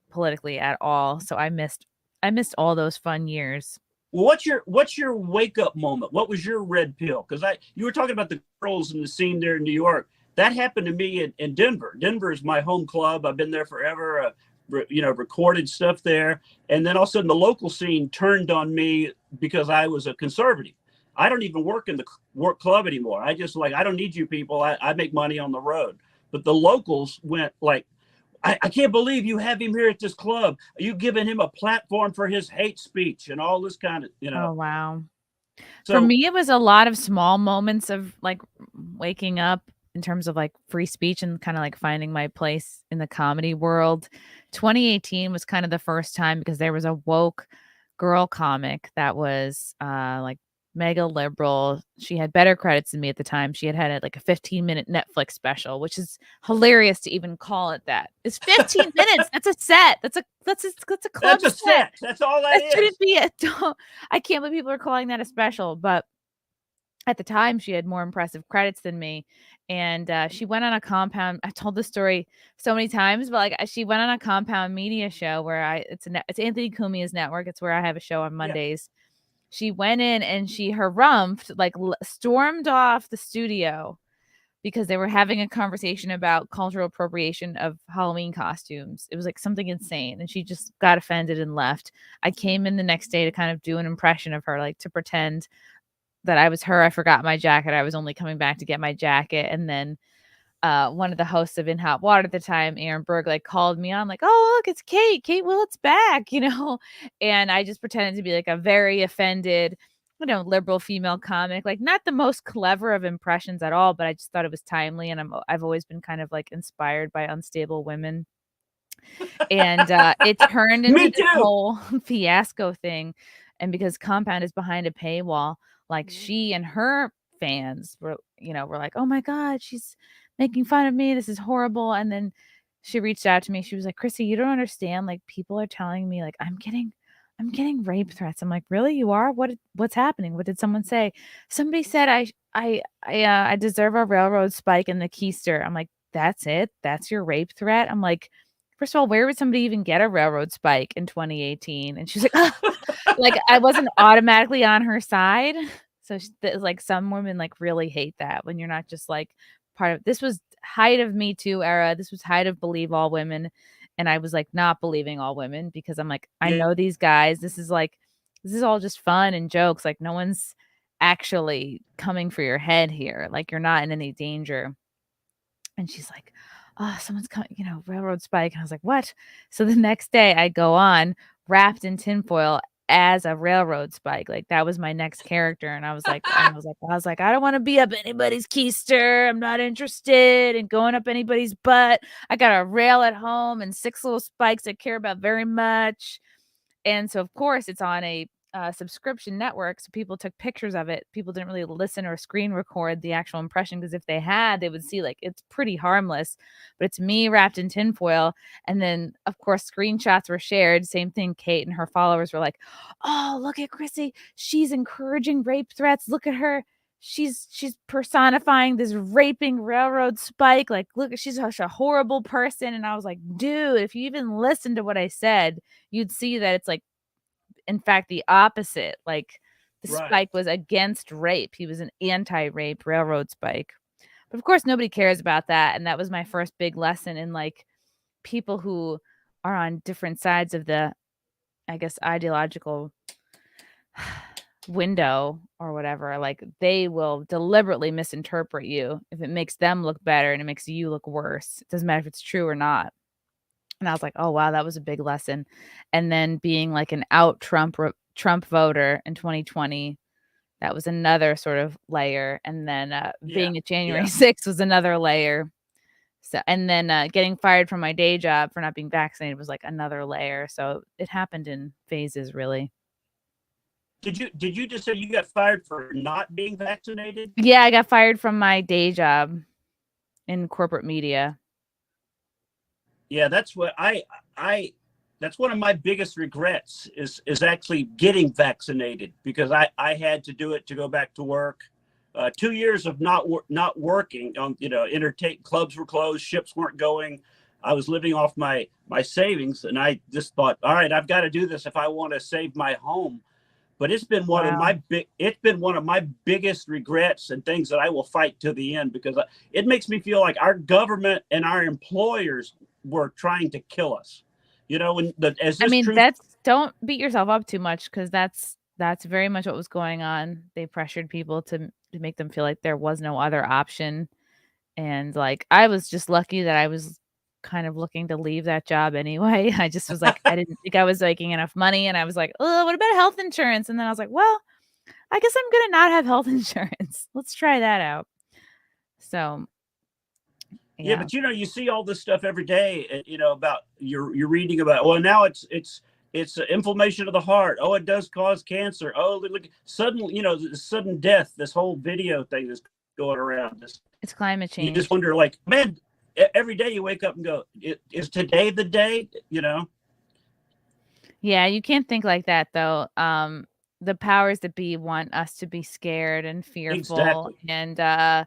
politically at all, so I missed all those fun years. Well, what's your wake up moment? What was your red pill? Because you were talking about the girls in the scene there in New York. That happened to me in Denver. Denver is my home club. I've been there forever. Recorded stuff there, and then all of a sudden the local scene turned on me because I was a conservative. I don't even work in the work club anymore. I just I don't need you people. I make money on the road. But the locals went like, I can't believe you have him here at this club. Are you giving him a platform for his hate speech and all this kind of, Oh, wow. For So me, it was a lot of small moments of, like, waking up in terms of, like, free speech and kinda, like, finding my place in the comedy world. 2018 was kind of the first time because there was a woke girl comic that was, like, mega liberal. She had better credits than me at the time. She had, like, a 15-minute Netflix special, which is hilarious to even call it that. It's 15 minutes. That's a set. That's a club that's a set. set. That's all that That is. shouldn't be a I can't believe people are calling that a special, but at the time, she had more impressive credits than me, and, she went on a compound I told this story so many times, but, like, she went on a compound media show where it's Anthony Cumia's network, it's where I have a show on Yeah. Mondays. She went in and she harumphed, like, stormed off the studio because they were having a conversation about cultural appropriation of Halloween costumes. It was, like, something insane, and she just got offended and left. I came in the next day to kind of do an impression of her, like, to pretend that I was her. I forgot my jacket. I was only coming back to get my jacket, and then, one of the hosts of In Hot Water at the time, Aaron Berg, like, called me on, like, "Oh, look, it's Kate. Kate Willett's back," you know? And I just pretended to be, like, a very offended, liberal female comic, like, not the most clever of impressions at all, but I just thought it was timely, and I've always been kind of, like, inspired by unstable women. And, it turned into Me this too. whole fiasco thing, and because Compound is behind a paywall, like, she and her fans were like, "Oh my god, she's making fun of me, this is horrible," and then she reached out to me, she was like, "Chrissy, you don't understand, like, people are telling me, like, I'm getting rape threats." I'm like, "Really? You are? What's happening? What did someone say?" "Somebody said I deserve a railroad spike in the keister." I'm like, "That's it? That's your rape threat?" I'm like, first of all, where would somebody even get a railroad spike in 2018? And she's like, "Ugh." Like, I wasn't automatically on her side. So like, some women, like, really hate that when you're not just, like, part of this was height of Me Too era. This was height of Believe All Women. And I was, like, not believing all women because I'm like, I Yeah. know these guys. This is like this is all just fun and jokes. Like, no one's actually coming for your head here. Like, you're not in any danger. And she's like, "Oh, someone's coming, railroad spike." And I was like, "What?" So the next day I go on wrapped in tinfoil as a railroad spike. Like, that was my next character. And I was like, "I don't want to be up anybody's keister. I'm not interested in going up anybody's butt. I got a rail at home and 6 little spikes I care about very much." And so, of course, it's on a subscription network. So people took pictures of it. People didn't really listen or screen record the actual impression, because if they had, they would see like it's pretty harmless. But it's me wrapped in tinfoil. And then, of course, screenshots were shared. Same thing. Kate and her followers were like, "Oh, look at Chrissie. She's encouraging rape threats. Look at her. She's personifying this raping railroad spike. Like, look, she's such a horrible person." And I was like, dude, if you even listened to what I said, you'd see that it's like, in fact, the opposite. Like, the Right. spike was against rape. He was an anti-rape railroad spike. But of course, nobody cares about that. And that was my first big lesson in like people who are on different sides of the, I guess, ideological window or whatever. Like, they will deliberately misinterpret you if it makes them look better and it makes you look worse. It doesn't matter if it's true or not. And I was like, "Oh, wow, that was a big lesson." And then being like an out Trump voter in 2020, that was another sort of layer. And then being at January 6th was another layer. So, and then getting fired from my day job for not being vaccinated was like another layer. So it happened in phases, really. Did you just say you got fired for not being vaccinated? Yeah, I got fired from my day job in corporate media. Yeah, that's what that's one of my biggest regrets is actually getting vaccinated, because I had to do it to go back to work. 2 years of not working on, entertain clubs were closed, ships weren't going. I was living off my savings, and I just thought, all right, I've got to do this if I want to save my home. But it's been one of my biggest regrets and things that I will fight to the end, because it makes me feel like our government and our employers were trying to kill us. Don't beat yourself up too much, because that's very much what was going on. They pressured people to make them feel like there was no other option. And like, I was just lucky that I was kind of looking to leave that job anyway. I just was like, I didn't think I was making enough money. And I was like, "Oh, what about health insurance?" And then I was like, well, I guess I'm going to not have health insurance. Let's try that out. So, Yeah, but you see all this stuff every day, about you're reading about, well, now it's inflammation of the heart. Oh, it does cause cancer. Oh, look, sudden death, this whole video thing that's going around. It's climate change. You just wonder, like, man, every day you wake up and go, is today the day, Yeah, you can't think like that though. The powers that be want us to be scared and fearful. Exactly. And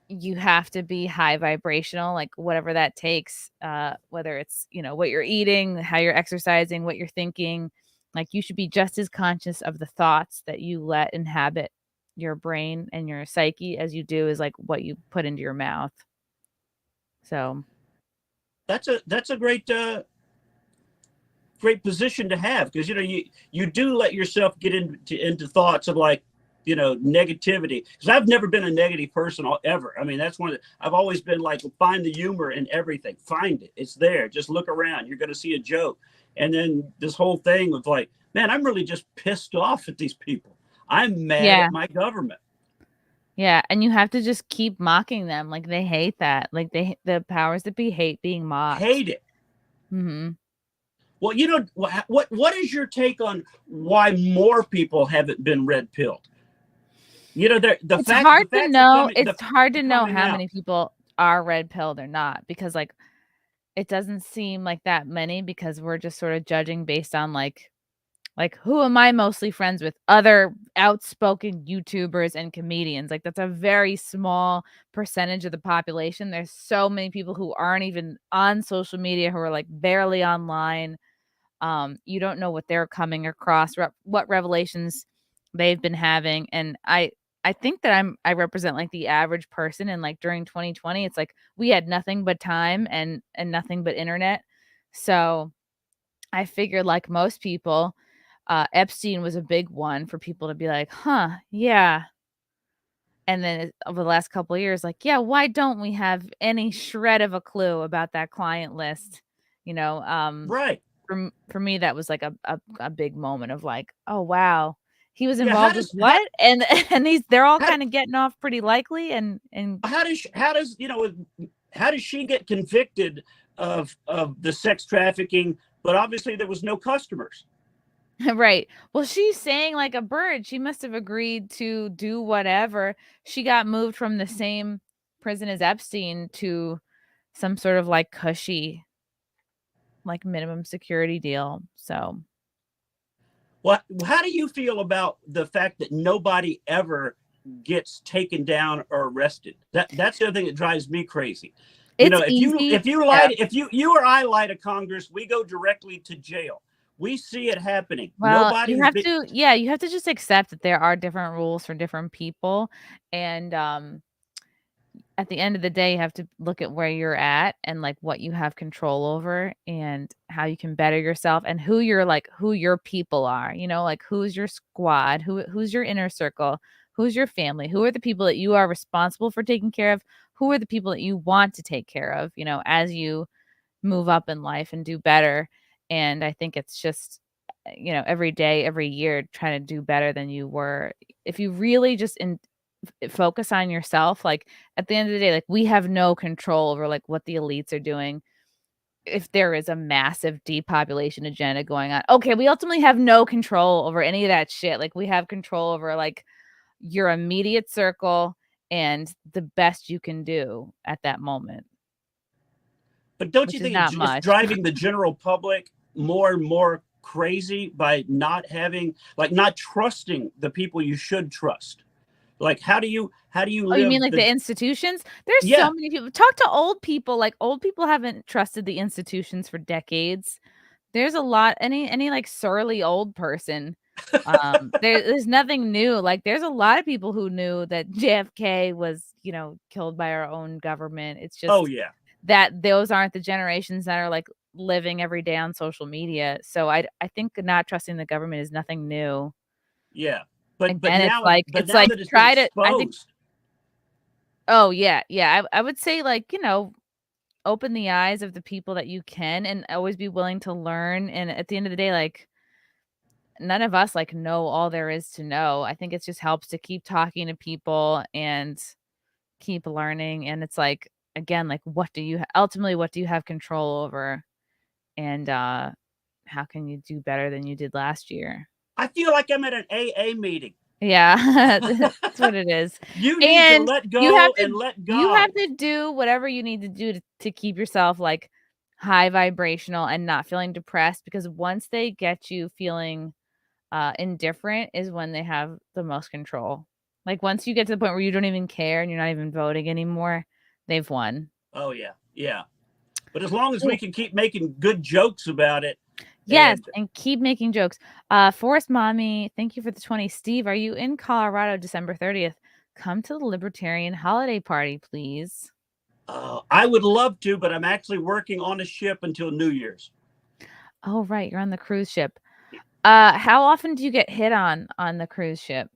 you have to be high vibrational, like whatever that takes, whether it's, what you're eating, how you're exercising, what you're thinking. Like, you should be just as conscious of the thoughts that you let inhabit your brain and your psyche as you do is like what you put into your mouth. So that's a great position to have, because you do let yourself get into thoughts of, like, negativity, because I've never been a negative person ever. I mean, that's I've always been like, find the humor in everything. Find it. It's there. Just look around. You're going to see a joke. And then this whole thing of like, man, I'm really just pissed off at these people. I'm mad at my government. Yeah, and you have to just keep mocking them. Like, they hate that. Like, the powers that be hate being mocked. Hate it. Mm-hmm. Well, what is your take on why more people haven't been red-pilled? It's hard to know how many people are red-pilled or not, because like, it doesn't seem like that many, because we're just sort of judging based on like who am I mostly friends with? Other outspoken YouTubers and comedians. Like, that's a very small percentage of the population. There's so many people who aren't even on social media, who are like barely online. You don't know what they're coming across, what revelations they've been having. And I think that I represent like the average person. And like, during 2020, it's like we had nothing but time and nothing but internet. So I figured, like most people, Epstein was a big one for people to be like, huh, yeah. And then over the last couple of years, like, yeah, why don't we have any shred of a clue about that client list? You know, Right. for me, that was like a big moment of like, oh wow, he was Yeah. involved with what? And they're all How, kind of getting off pretty likely, and how does how does she get convicted of the sex trafficking? But obviously there was no customers. right. Well, she's saying like a bird. She must have agreed to do whatever. She got moved from the same prison as Epstein to some sort of like cushy, like minimum security deal. So What? How do you feel about the fact that nobody ever gets taken down or arrested? That's the other thing that drives me crazy. it's easy. If you Yeah. lied, if you or I lie to Congress, we go directly to jail. We see it happening. Well, Nobody you has have been. to, yeah, you have to just accept that there are different rules for different people, and at the end of the day, you have to look at where you're at and, like, what you have control over and how you can better yourself and who your people are, like, who's your squad, who's your inner circle, who's your family, who are the people that you are responsible for taking care of, who are the people that you want to take care of, as you move up in life and do better, and I think it's just, every day, every year, trying to do better than you were. If you really just focus on yourself, like, at the end of the day, like, we have no control over, like, what the elites are doing. If there is a massive depopulation agenda going on, okay, we ultimately have no control over any of that shit. Like, we have control over, like, your immediate circle and the best you can do at that moment, But don't you which is think not it's much. driving the general public more and more crazy by not having, like, not trusting the people you should trust? Like, how do you Oh, you mean live like the? the institutions? There's so Yeah. many people. Talk to old people, like, old people haven't trusted the institutions for decades. There's a lot any, like, surly old person, there's nothing new, like, there's a lot of people who knew that JFK was, killed by our own government. It's Oh just yeah. that those aren't the generations that are, like, living every day on social media, so I think not trusting the government is nothing new. Yeah. But Again, now it's now like that it's been try to I think exposed. Oh, yeah, yeah, I would say, like, open the eyes of the people that you can and always be willing to learn, and at the end of the day, like, none of us, like, know all there is to know. I think it just helps to keep talking to people and keep learning, and it's like, again, like, ultimately, what do you have control over, and, how can you do better than you did last year? I feel like I'm at an AA meeting. Yeah, that's what it is, You need to and let you have go to and let you God. have to do whatever you need to do to keep yourself, like, high vibrational and not feeling depressed, because once they get you feeling, indifferent is when they have the most control. Like, once you get to the point where you don't even care and you're not even voting anymore, they've won. Oh yeah. Yeah. But as long as we Ooh. can keep making good jokes about it, Yes, and and keep making jokes. Forest Mommy, thank you for the 20. Steve, are you in Colorado December 30th? Come to the Libertarian holiday party, please. I would love to, but I'm actually working on a ship until New Year's. Oh, right, you're on the cruise ship. How often do you get hit on the cruise ship?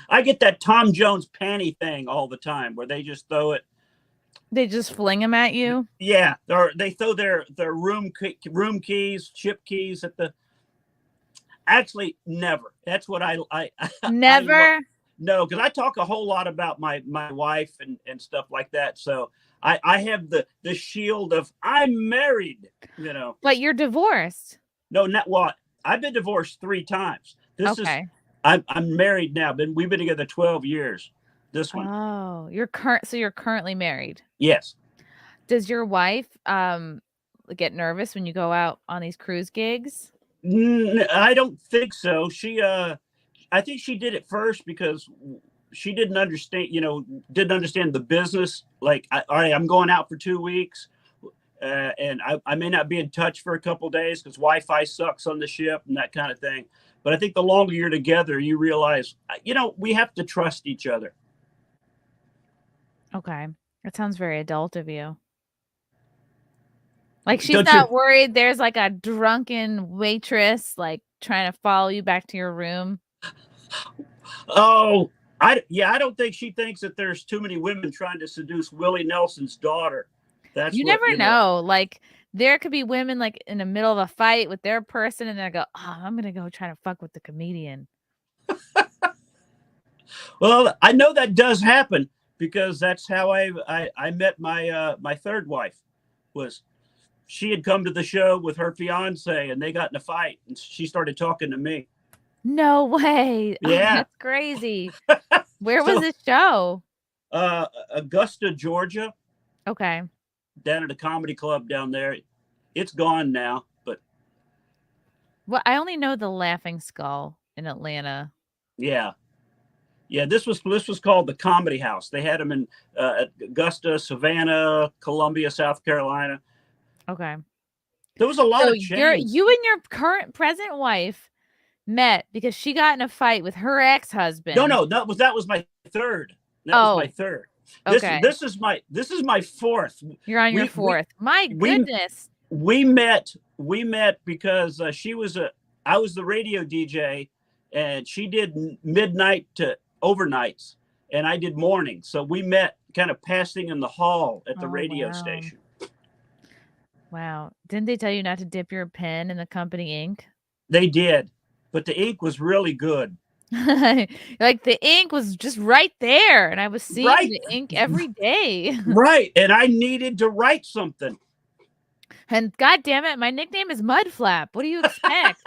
I get that Tom Jones panty thing all the time where they just throw it. They just fling them at you? Yeah, or they throw their room keys, ship keys at the. Actually, never. That's what I love. Never? No, because I talk a whole lot about my wife and stuff like that. So I have the shield of I'm married. But you're divorced. No, not what. I've been divorced 3 times. This is Okay. I'm married now. We've been together 12 years. This one, Oh, so you're currently married. yes. Does your wife, get nervous when you go out on these cruise gigs? I don't think so. I think she did it first because she didn't understand the business. Like, all right, I'm going out for 2 weeks, and I may not be in touch for a couple days because Wi-Fi sucks on the ship and that kind of thing. But I think the longer you're together, you realize, we have to trust each other. Okay. That sounds very adult of you. Like, she's Don't not you? worried there's, like, a drunken waitress, like, trying to follow you back to your room? Oh, I don't think she thinks that there's too many women trying to seduce Willie Nelson's daughter. That's You what, never know, like, there could be women, like, in the middle of a fight with their person, and they go, "Oh, I'm gonna go try to fuck with the comedian." Well, I know that does happen because that's how I met my third wife. Was she had come to the show with her fiance and they got in a fight and she started talking to me. No way. Oh, Yeah. that's crazy. Where was So this show? Augusta, Georgia, Okay. down at a comedy club down there. It's gone now, but Well, I only know the Laughing Skull in Atlanta. yeah. Yeah, this was called the Comedy House. They had them in Augusta, Savannah, Columbia, South Carolina. Okay. There was a lot So of chains. you and your present wife met because she got in a fight with her ex-husband. No, that was my third. That was my Oh, third. okay. This is my fourth. You're on your fourth. My goodness. We met because I was the radio DJ and she did midnight to overnights and I did morning. So we met kind of passing in the hall at the Oh, radio wow. station. Wow. Didn't they tell you not to dip your pen in the company ink? They did, but the ink was really good. Like, the ink was just right there, and I was seeing Right. the ink every day. Right. And I needed to write something. And God damn it, my nickname is Mudflap. What do you expect?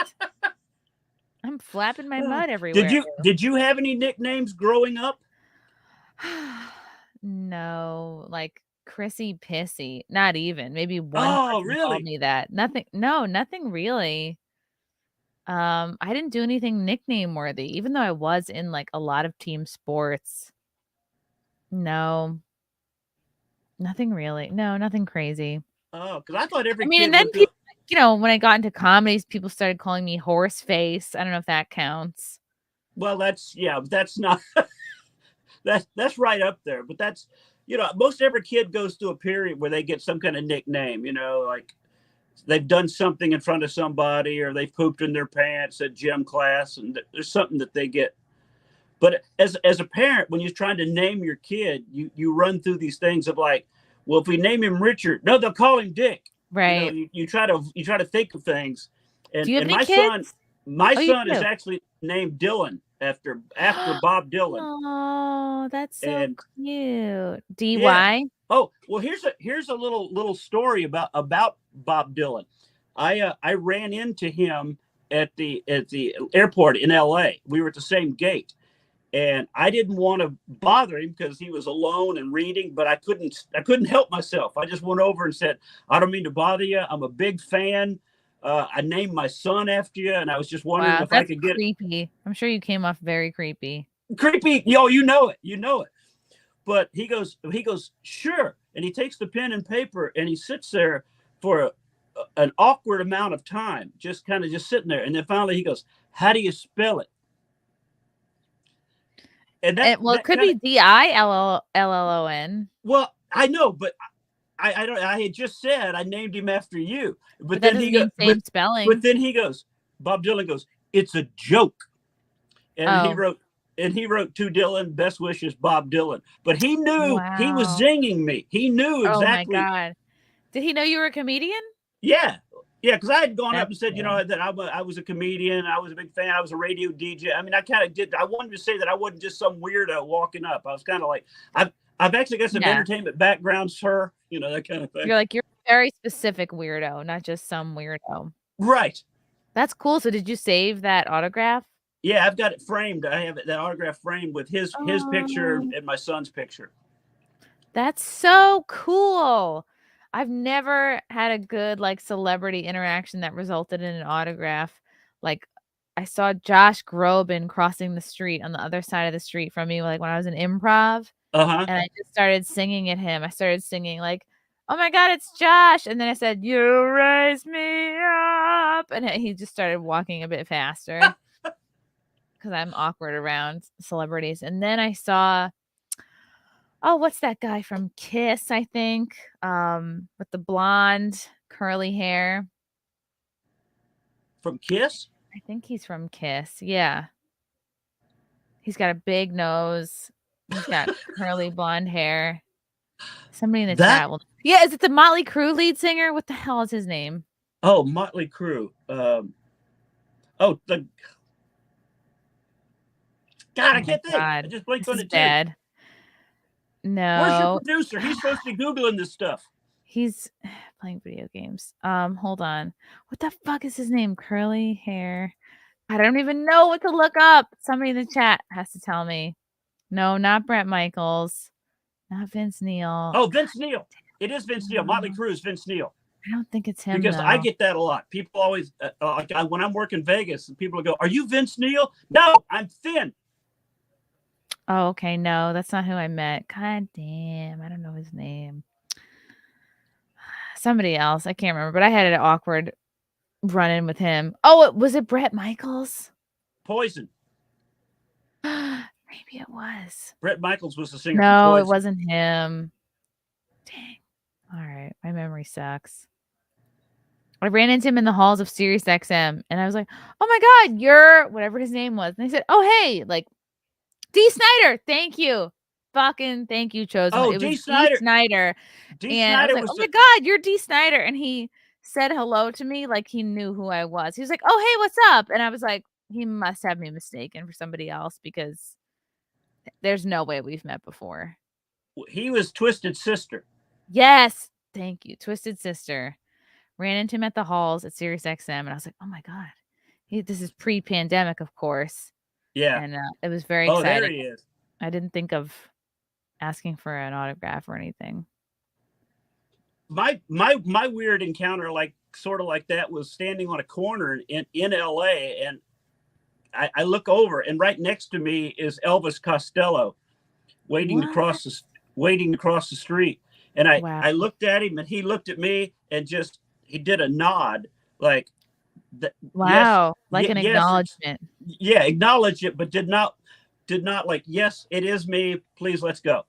I'm flapping my mud everywhere. Did you have any nicknames growing up? No, like Chrissie Pissy. Not even. Maybe one Oh, person called really? me that. Nothing. No, nothing really. I didn't do anything nickname worthy, even though I was in like a lot of team sports. No, nothing really. No, nothing crazy. Oh, because I thought every I mean, kid and then would do. people, you know, when I got into comedies, people started calling me horse face. I don't know if that counts. Well, that's not that's right up there. But that's most every kid goes through a period where they get some kind of nickname. Like they've done something in front of somebody or they've pooped in their pants at gym class, and there's something that they get. But as a parent, when you're trying to name your kid, you run through these things of like, well, if we name him Richard, no, they'll call him Dick. Right. You try to think of things. And, Do you have any my kids? son is actually named Dylan after Bob Dylan. Oh, that's so And cute. DY? yeah. Oh, well, here's a little story about Bob Dylan. I ran into him at the airport in LA. We were at the same gate. And I didn't want to bother him because he was alone and reading, but I couldn't help myself. I just went over and said, "I don't mean to bother you. I'm a big fan. I named my son after you, and I was just wondering Wow, if that's I could get creepy. I'm sure you came off very creepy. creepy." Yo, you know it. But he goes, sure, and he takes the pen and paper and he sits there for an awkward amount of time, just kind of just sitting there, and then finally he goes, "How do you spell it?" And It could be DILLON. Well, I know, but I don't. I had just said I named him after you, But that doesn't mean same spelling. But then he goes, Bob Dylan goes, "It's a joke," and he wrote to Dylan, "Best wishes, Bob Dylan." But he knew he was zinging me. He knew exactly. Oh my God! Did he know you were a comedian? Yeah. Yeah, because I had gone up and said, that I was a comedian. I was a big fan. I was a radio DJ. I mean, I kind of did. I wanted to say that I wasn't just some weirdo walking up. I was kind of like, I've actually got some entertainment background, sir. That kind of thing. You're a very specific weirdo, not just some weirdo. Right. That's cool. So did you save that autograph? Yeah, I've got it framed. I have that autograph framed with his picture and my son's picture. That's so cool. I've never had a good celebrity interaction that resulted in an autograph. Like, I saw Josh Groban crossing the street on the other side of the street from me, when I was in improv. Uh-huh. And I just started singing at him. I started singing "Oh my God, it's Josh!" And then I said, "You raise me up," and he just started walking a bit faster because I'm awkward around celebrities. And then I saw, what's that guy from Kiss, I think, with the blonde curly hair. From Kiss? I think he's from Kiss. Yeah. He's got a big nose. He's got curly blonde hair. Somebody in the That- chat will. Yeah, is it the Motley Crue lead singer? What the hell is his name? Oh, Motley Crue. God, I can't think. I just blinked on This is it too. bad. Where's your No, producer? He's supposed to be Googling this stuff. he's playing video games. Hold on. What the fuck is his name? Curly hair. I don't even know what to look up. Somebody in the chat has to tell me. No, not Brett Michaels. Not Vince Neil. Oh, Vince Neil. It is Vince Neil. Motley Crue is Vince Neil. I don't think it's him Because though. I get that a lot. People always, when I'm working Vegas, people go, "Are you Vince Neil?" No, I'm Finn. Oh, okay. No, that's not who I met. God damn. I don't know his name. Somebody else. I can't remember, but I had an awkward run-in with him. Oh, was it Brett Michaels? Poison. Maybe it was. Brett Michaels was the singer. No, for it Poison. wasn't him. Dang. All right. My memory sucks. I ran into him in the halls of Sirius XM and I was like, oh my God, you're whatever his name was. And they said, oh, hey, like D. Snyder. Thank you. Fucking thank you, Chosen. Oh, it D. was Snyder. D. Snyder. D. And I was Snyder like, was oh my God, you're D. Snyder. And he said hello to me like he knew who I was. He was like, oh, hey, what's up? And I was like, he must have me mistaken for somebody else because there's no way we've met before. He was Twisted Sister. Yes. Thank you. Twisted Sister. Ran into him at the halls at Sirius XM. And I was like, oh my God. This is pre-pandemic, of course. Yeah. And it was very Oh, exciting. there he is. I didn't think of asking for an autograph or anything. My weird encounter, like sort of like that, was standing on a corner in LA, and I look over, and right next to me is Elvis Costello, waiting to cross the street. And I looked at him, and he looked at me, and he did a nod, like, wow, yes, like an acknowledgement. Yeah, acknowledge it, but did not like, yes, it is me. Please, let's go.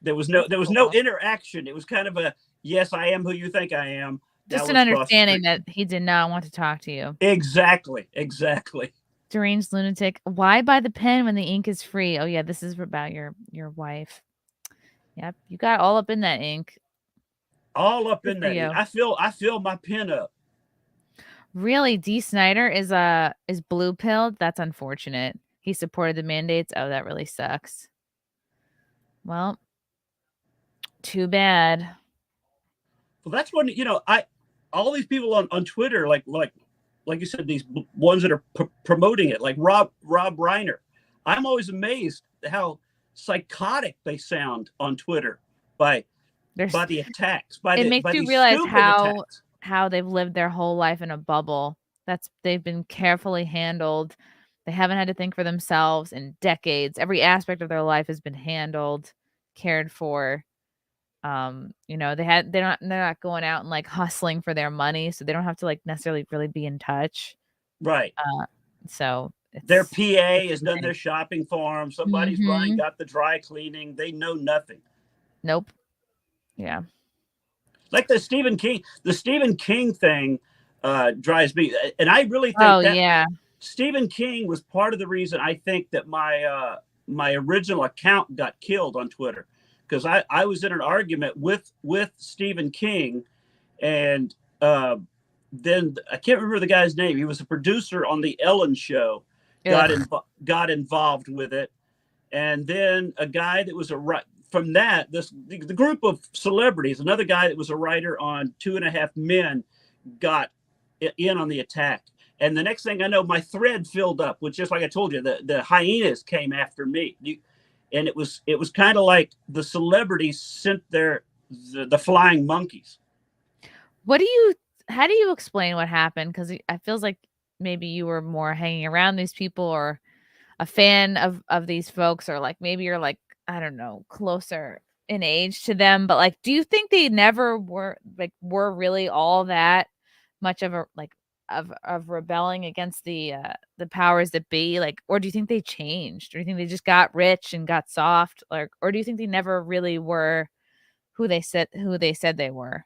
There was no interaction. It was kind of a, yes, I am who you think I am. Just an understanding that he did not want to talk to you. Exactly. Deranged lunatic. Why buy the pen when the ink is free? Oh yeah, this is about your wife. Yep, you got all up in that ink. All up in that ink. I fill my pen up. Really, D. Snyder is blue pilled. That's unfortunate. He supported the mandates. Oh, that really sucks. Well, too bad. Well, that's when, all these people on Twitter, like you said, these ones that are promoting it, like Rob Reiner. I'm always amazed how psychotic they sound on Twitter by the attacks. It makes you realize how they've lived their whole life in a bubble. They've been carefully handled. They haven't had to think for themselves in decades. Every aspect of their life has been handled, cared for. They're not going out and like hustling for their money, so they don't have to like necessarily really be in touch. Right. So their PA has done their shopping for them. Somebody's running, got the dry cleaning. They know nothing. Nope. Yeah. Like the Stephen King thing drives me, and I really think Stephen King was part of the reason I think that my original account got killed on Twitter, because I was in an argument with Stephen King, and then I can't remember the guy's name. He was a producer on the Ellen Show. Got involved with it, and then a guy that was from that the group of celebrities, another guy that was a writer on 2.5 Men got in on the attack. And the next thing I know, my thread filled up with, just like I told you, the hyenas came after me. And it was kind of like the celebrities sent the flying monkeys. How do you explain what happened? Because it feels like maybe you were more hanging around these people or a fan of these folks, or like maybe you're like, I don't know, closer in age to them. But like, do you think they never were really all that much of a of rebelling against the powers that be, like, or do you think they changed, or do you think they just got rich and got soft, or do you think they never really were who they said they were?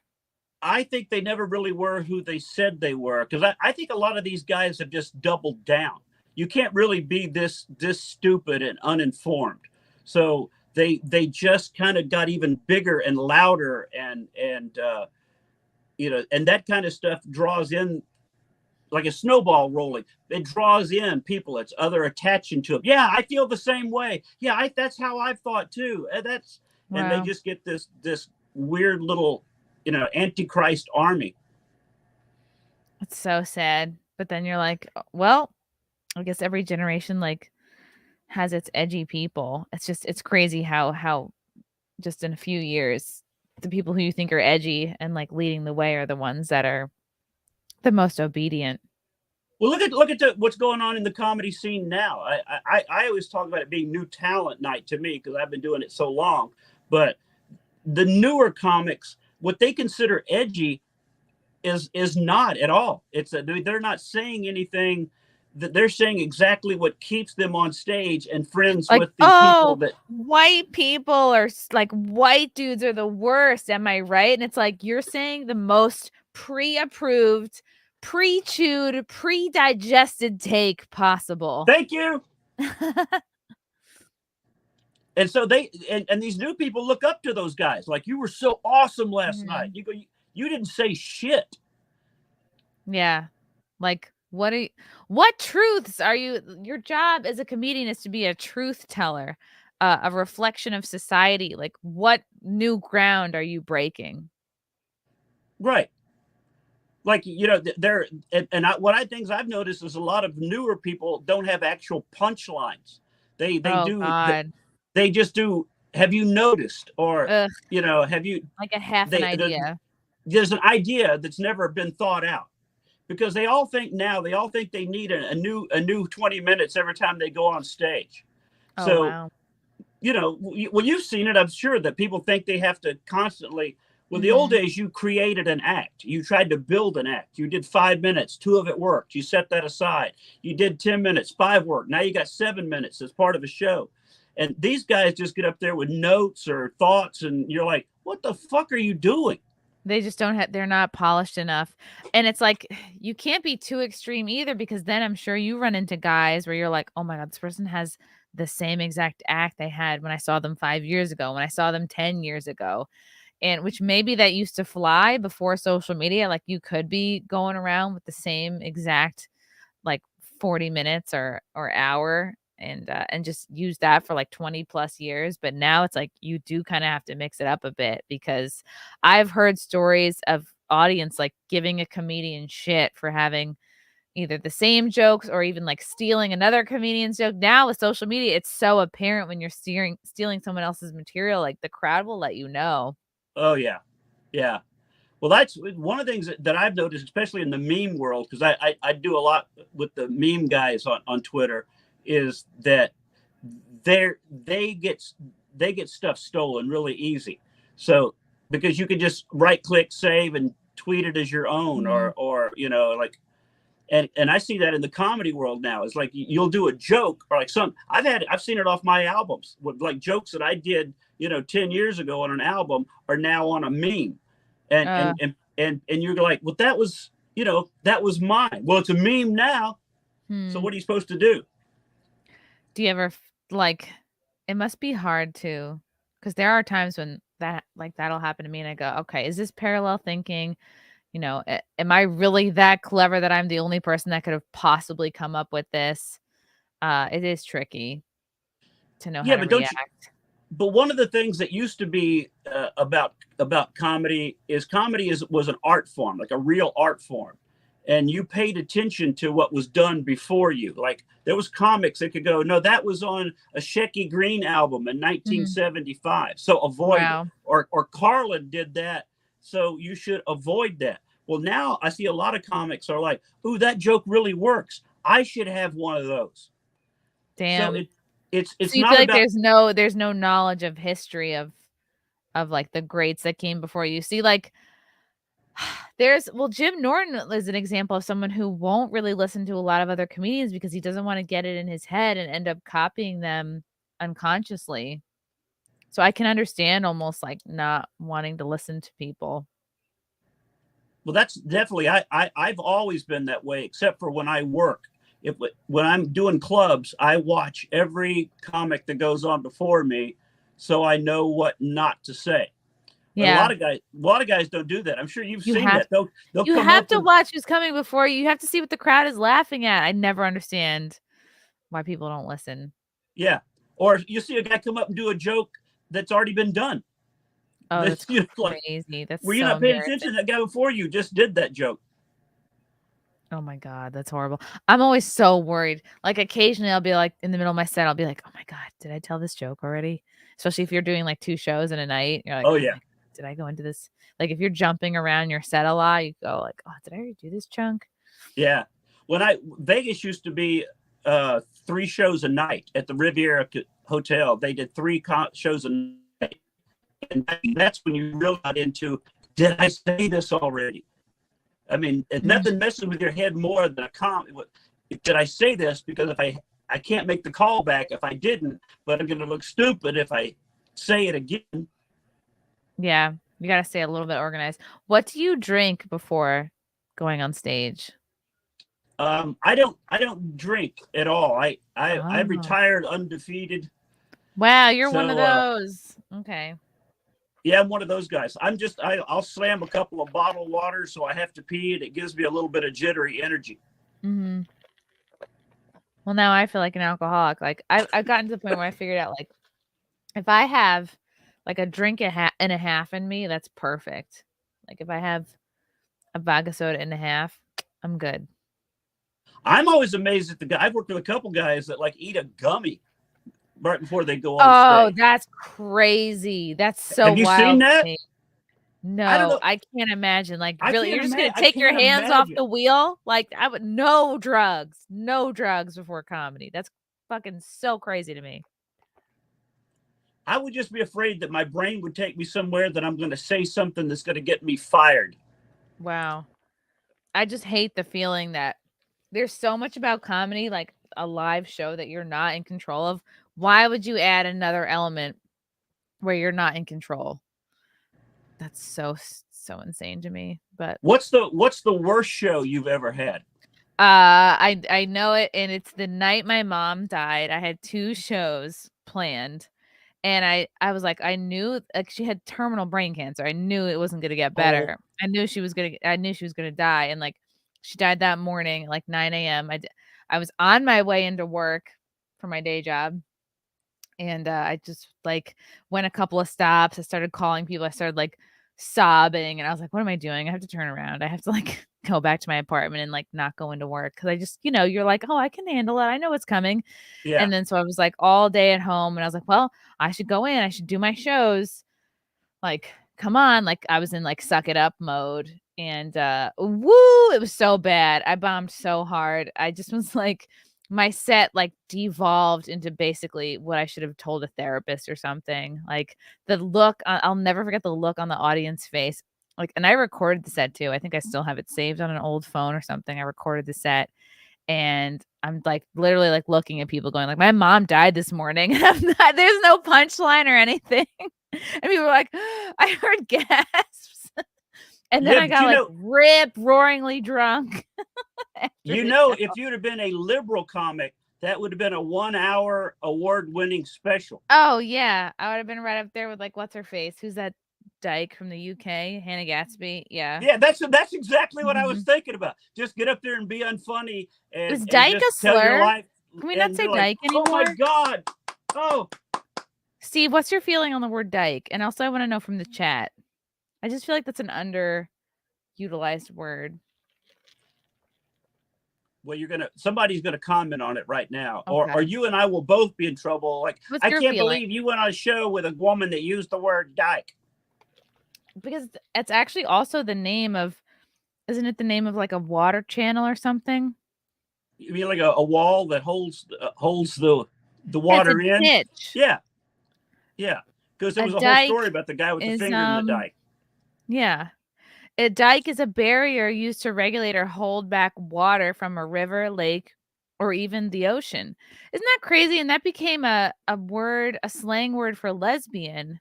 I think they never really were who they said they were, because I think a lot of these guys have just doubled down. You can't really be this stupid and uninformed. So they just kind of got even bigger and louder, and and that kind of stuff draws in like a snowball rolling. It draws in people. It's other attaching to them. Yeah, I feel the same way. Yeah, that's how I've thought too. And they just get this weird little antichrist army. It's so sad. But then you're like, well, I guess every generation like has its edgy people. It's crazy how just in a few years the people who you think are edgy and like leading the way are the ones that are the most obedient. Well, look at what's going on in the comedy scene now. I always talk about it being new talent night to me because I've been doing it so long. But the newer comics, what they consider edgy, is not at all. They're not saying anything. That they're saying exactly what keeps them on stage and friends Like, with the people that white people are like white dudes are the worst. Am I right? And it's like you're saying the most pre-approved, pre-chewed, pre-digested take possible. Thank you. And so and these new people look up to those guys. Like, you were so awesome last night. You go, you didn't say shit. Yeah. Like, what truths are you? Your job as a comedian is to be a truth teller, a reflection of society. Like, what new ground are you breaking? Right. Like, what I think I've noticed is a lot of newer people don't have actual punchlines. They do. God. They just do. Have you noticed? Or, Ugh. Have you Like a half an idea. There's an idea that's never been thought out. Because they all think they need a new 20 minutes every time they go on stage. Oh, so, wow. Well, you've seen it, I'm sure, that people think they have to constantly. Well, the old days, you created an act. You tried to build an act. You did 5 minutes, 2 of it worked. You set that aside. You did 10 minutes, 5 worked. Now you got 7 minutes as part of a show. And these guys just get up there with notes or thoughts, and you're like, what the fuck are you doing? They just don't have, they're not polished enough. And it's like, you can't be too extreme either, because then I'm sure you run into guys where you're like, oh my God, this person has the same exact act they had when I saw them 5 years ago, when I saw them 10 years ago. And which maybe that used to fly before social media. Like, you could be going around with the same exact like 40 minutes or hour and just use that for like 20 plus years. But now it's like you do kind of have to mix it up a bit, because I've heard stories of audience like giving a comedian shit for having either the same jokes or even like stealing another comedian's joke. Now with social media, it's so apparent when you're stealing someone else's material, like the crowd will let you know. Oh yeah. Yeah. Well, that's one of the things that I've noticed, especially in the meme world, because I do a lot with the meme guys on Twitter, is that they get stuff stolen really easy. So because you can just right click, save, and tweet it as your own, or like, and I see that in the comedy world now. It's like you'll do a joke, or like I've seen it off my albums with like jokes that I did 10 years ago on an album are now on a meme. And you're like, well, that was mine. Well, it's a meme now. So what are you supposed to do? Do you ever like, it must be hard to, because there are times when that'll happen to me and I go, okay, is this parallel thinking? Am I really that clever that I'm the only person that could have possibly come up with this? It is tricky to know how to react. But one of the things that used to be about comedy was an art form, like a real art form, and you paid attention to what was done before you. Like, there was comics that could go, no, that was on a Shecky Green album in 1975, so avoid it. Or Carlin did that, so you should avoid that. Well, now I see a lot of comics are like, ooh, that joke really works. I should have one of those. Damn. So it's so you not feel like about, there's no knowledge of history of like the greats that came before you. See, like Jim Norton is an example of someone who won't really listen to a lot of other comedians because he doesn't want to get it in his head and end up copying them unconsciously. So I can understand almost like not wanting to listen to people. Well, that's definitely, I've always been that way, except for when I work. When I'm doing clubs, I watch every comic that goes on before me, so I know what not to say. But Yeah. a lot of guys don't do that. I'm sure you've You seen have- that. They'll You come have up to and, watch who's coming before you. You have to see what the crowd is laughing at. I never understand why people don't listen. yeah. Or you see a guy come up and do a joke that's already been done. Oh, that's like, crazy. That's were you so not paying embarrassing. attention? That guy before you just did that joke. Oh my God, that's horrible. I'm always so worried. Like occasionally I'll be like in the middle of my set, I'll be like, oh my God, did I tell this joke already? Especially if you're doing like 2 shows in a night. You're like, Oh, oh yeah. my God, did I go into this? Like if you're jumping around your set a lot, you go like, oh, did I already do this chunk? Yeah. Vegas used to be 3 shows a night at the Riviera Hotel. They did 3 shows a night. And that's when you really got into, did I say this already? I mean, nothing messes with your head more than a comment. Did I say this? Because if I can't make the call back if I didn't, but I'm going to look stupid if I say it again. Yeah, you got to stay a little bit organized. What do you drink before going on stage? I don't drink at all. I retired undefeated. Wow, you're one So, of those. Okay. Yeah, I'm one of those guys. I'll slam a couple of bottled water so I have to pee, and it gives me a little bit of jittery energy. Mm-hmm. Well, now I feel like an alcoholic. Like I've gotten to the point where I figured out like if I have like a drink and a half in me, that's perfect. Like if I have a vodka soda and a half, I'm good. I'm always amazed at the guy. I've worked with a couple guys that like eat a gummy right before they go on Oh, stage. that's crazy. That's so Have you wild seen to that? me. I don't No, know. I can't imagine. Like, I really, can't you're just imagine. gonna take your hands off imagine. the wheel? Like, I would no drugs before comedy. That's fucking so crazy to me. I would just be afraid that my brain would take me somewhere that I'm going to say something that's going to get me fired. Wow. I just hate the feeling that there's so much about comedy, like a live show that you're not in control of. Why would you add another element where you're not in control? That's so insane to me. But what's the worst show you've ever had? I know it, and it's the night my mom died. I had 2 shows planned, and I was like, I knew like she had terminal brain cancer. I knew it wasn't gonna get better. I knew she was gonna die, and like she died that morning, like 9 a.m. I was on my way into work for my day job. And I just like went a couple of stops. I started calling people. I started like sobbing, and I was like, "What am I doing? I have to turn around. I have to like go back to my apartment and like not go into work because I just, you're like, oh, I can handle it. I know what's coming." Yeah. And then so I was like all day at home, and I was like, well, I should go in. I should do my shows. Like, come on. Like I was in like suck it up mode, and woo, it was so bad. I bombed so hard. I just was like, my set like devolved into basically what I should have told a therapist or something. Like the look, I'll never forget the look on the audience face. Like, and I recorded the set too. I think I still have it saved on an old phone or something. I recorded the set, and I'm like literally like looking at people going like, my mom died this morning. There's no punchline or anything. And people were like, I heard gasps. And then I got like rip roaringly drunk. If you'd have been a liberal comic, that would have been a 1-hour award-winning special. Oh yeah, I would have been right up there with like what's her face? Who's that dyke from the UK? Hannah Gatsby. Yeah. Yeah, that's exactly what I was thinking about. Just get up there and be unfunny. And, Is dyke a slur? Can we not say dyke anymore? Oh my God. Oh. Steve, what's your feeling on the word dyke? And also I want to know from the chat. I just feel like that's an underutilized word. Well, somebody's gonna comment on it right now, or you and I will both be in trouble. Like, I can't believe you went on a show with a woman that used the word dyke. Because it's actually also the name of, isn't it the name of like a water channel or something? You mean like a wall that holds the water in? Ditch. Yeah, yeah. Because there was a whole story about the guy with the finger in the dike. Yeah. A dike is a barrier used to regulate or hold back water from a river, lake, or even the ocean. Isn't that crazy? And that became a slang word for lesbian.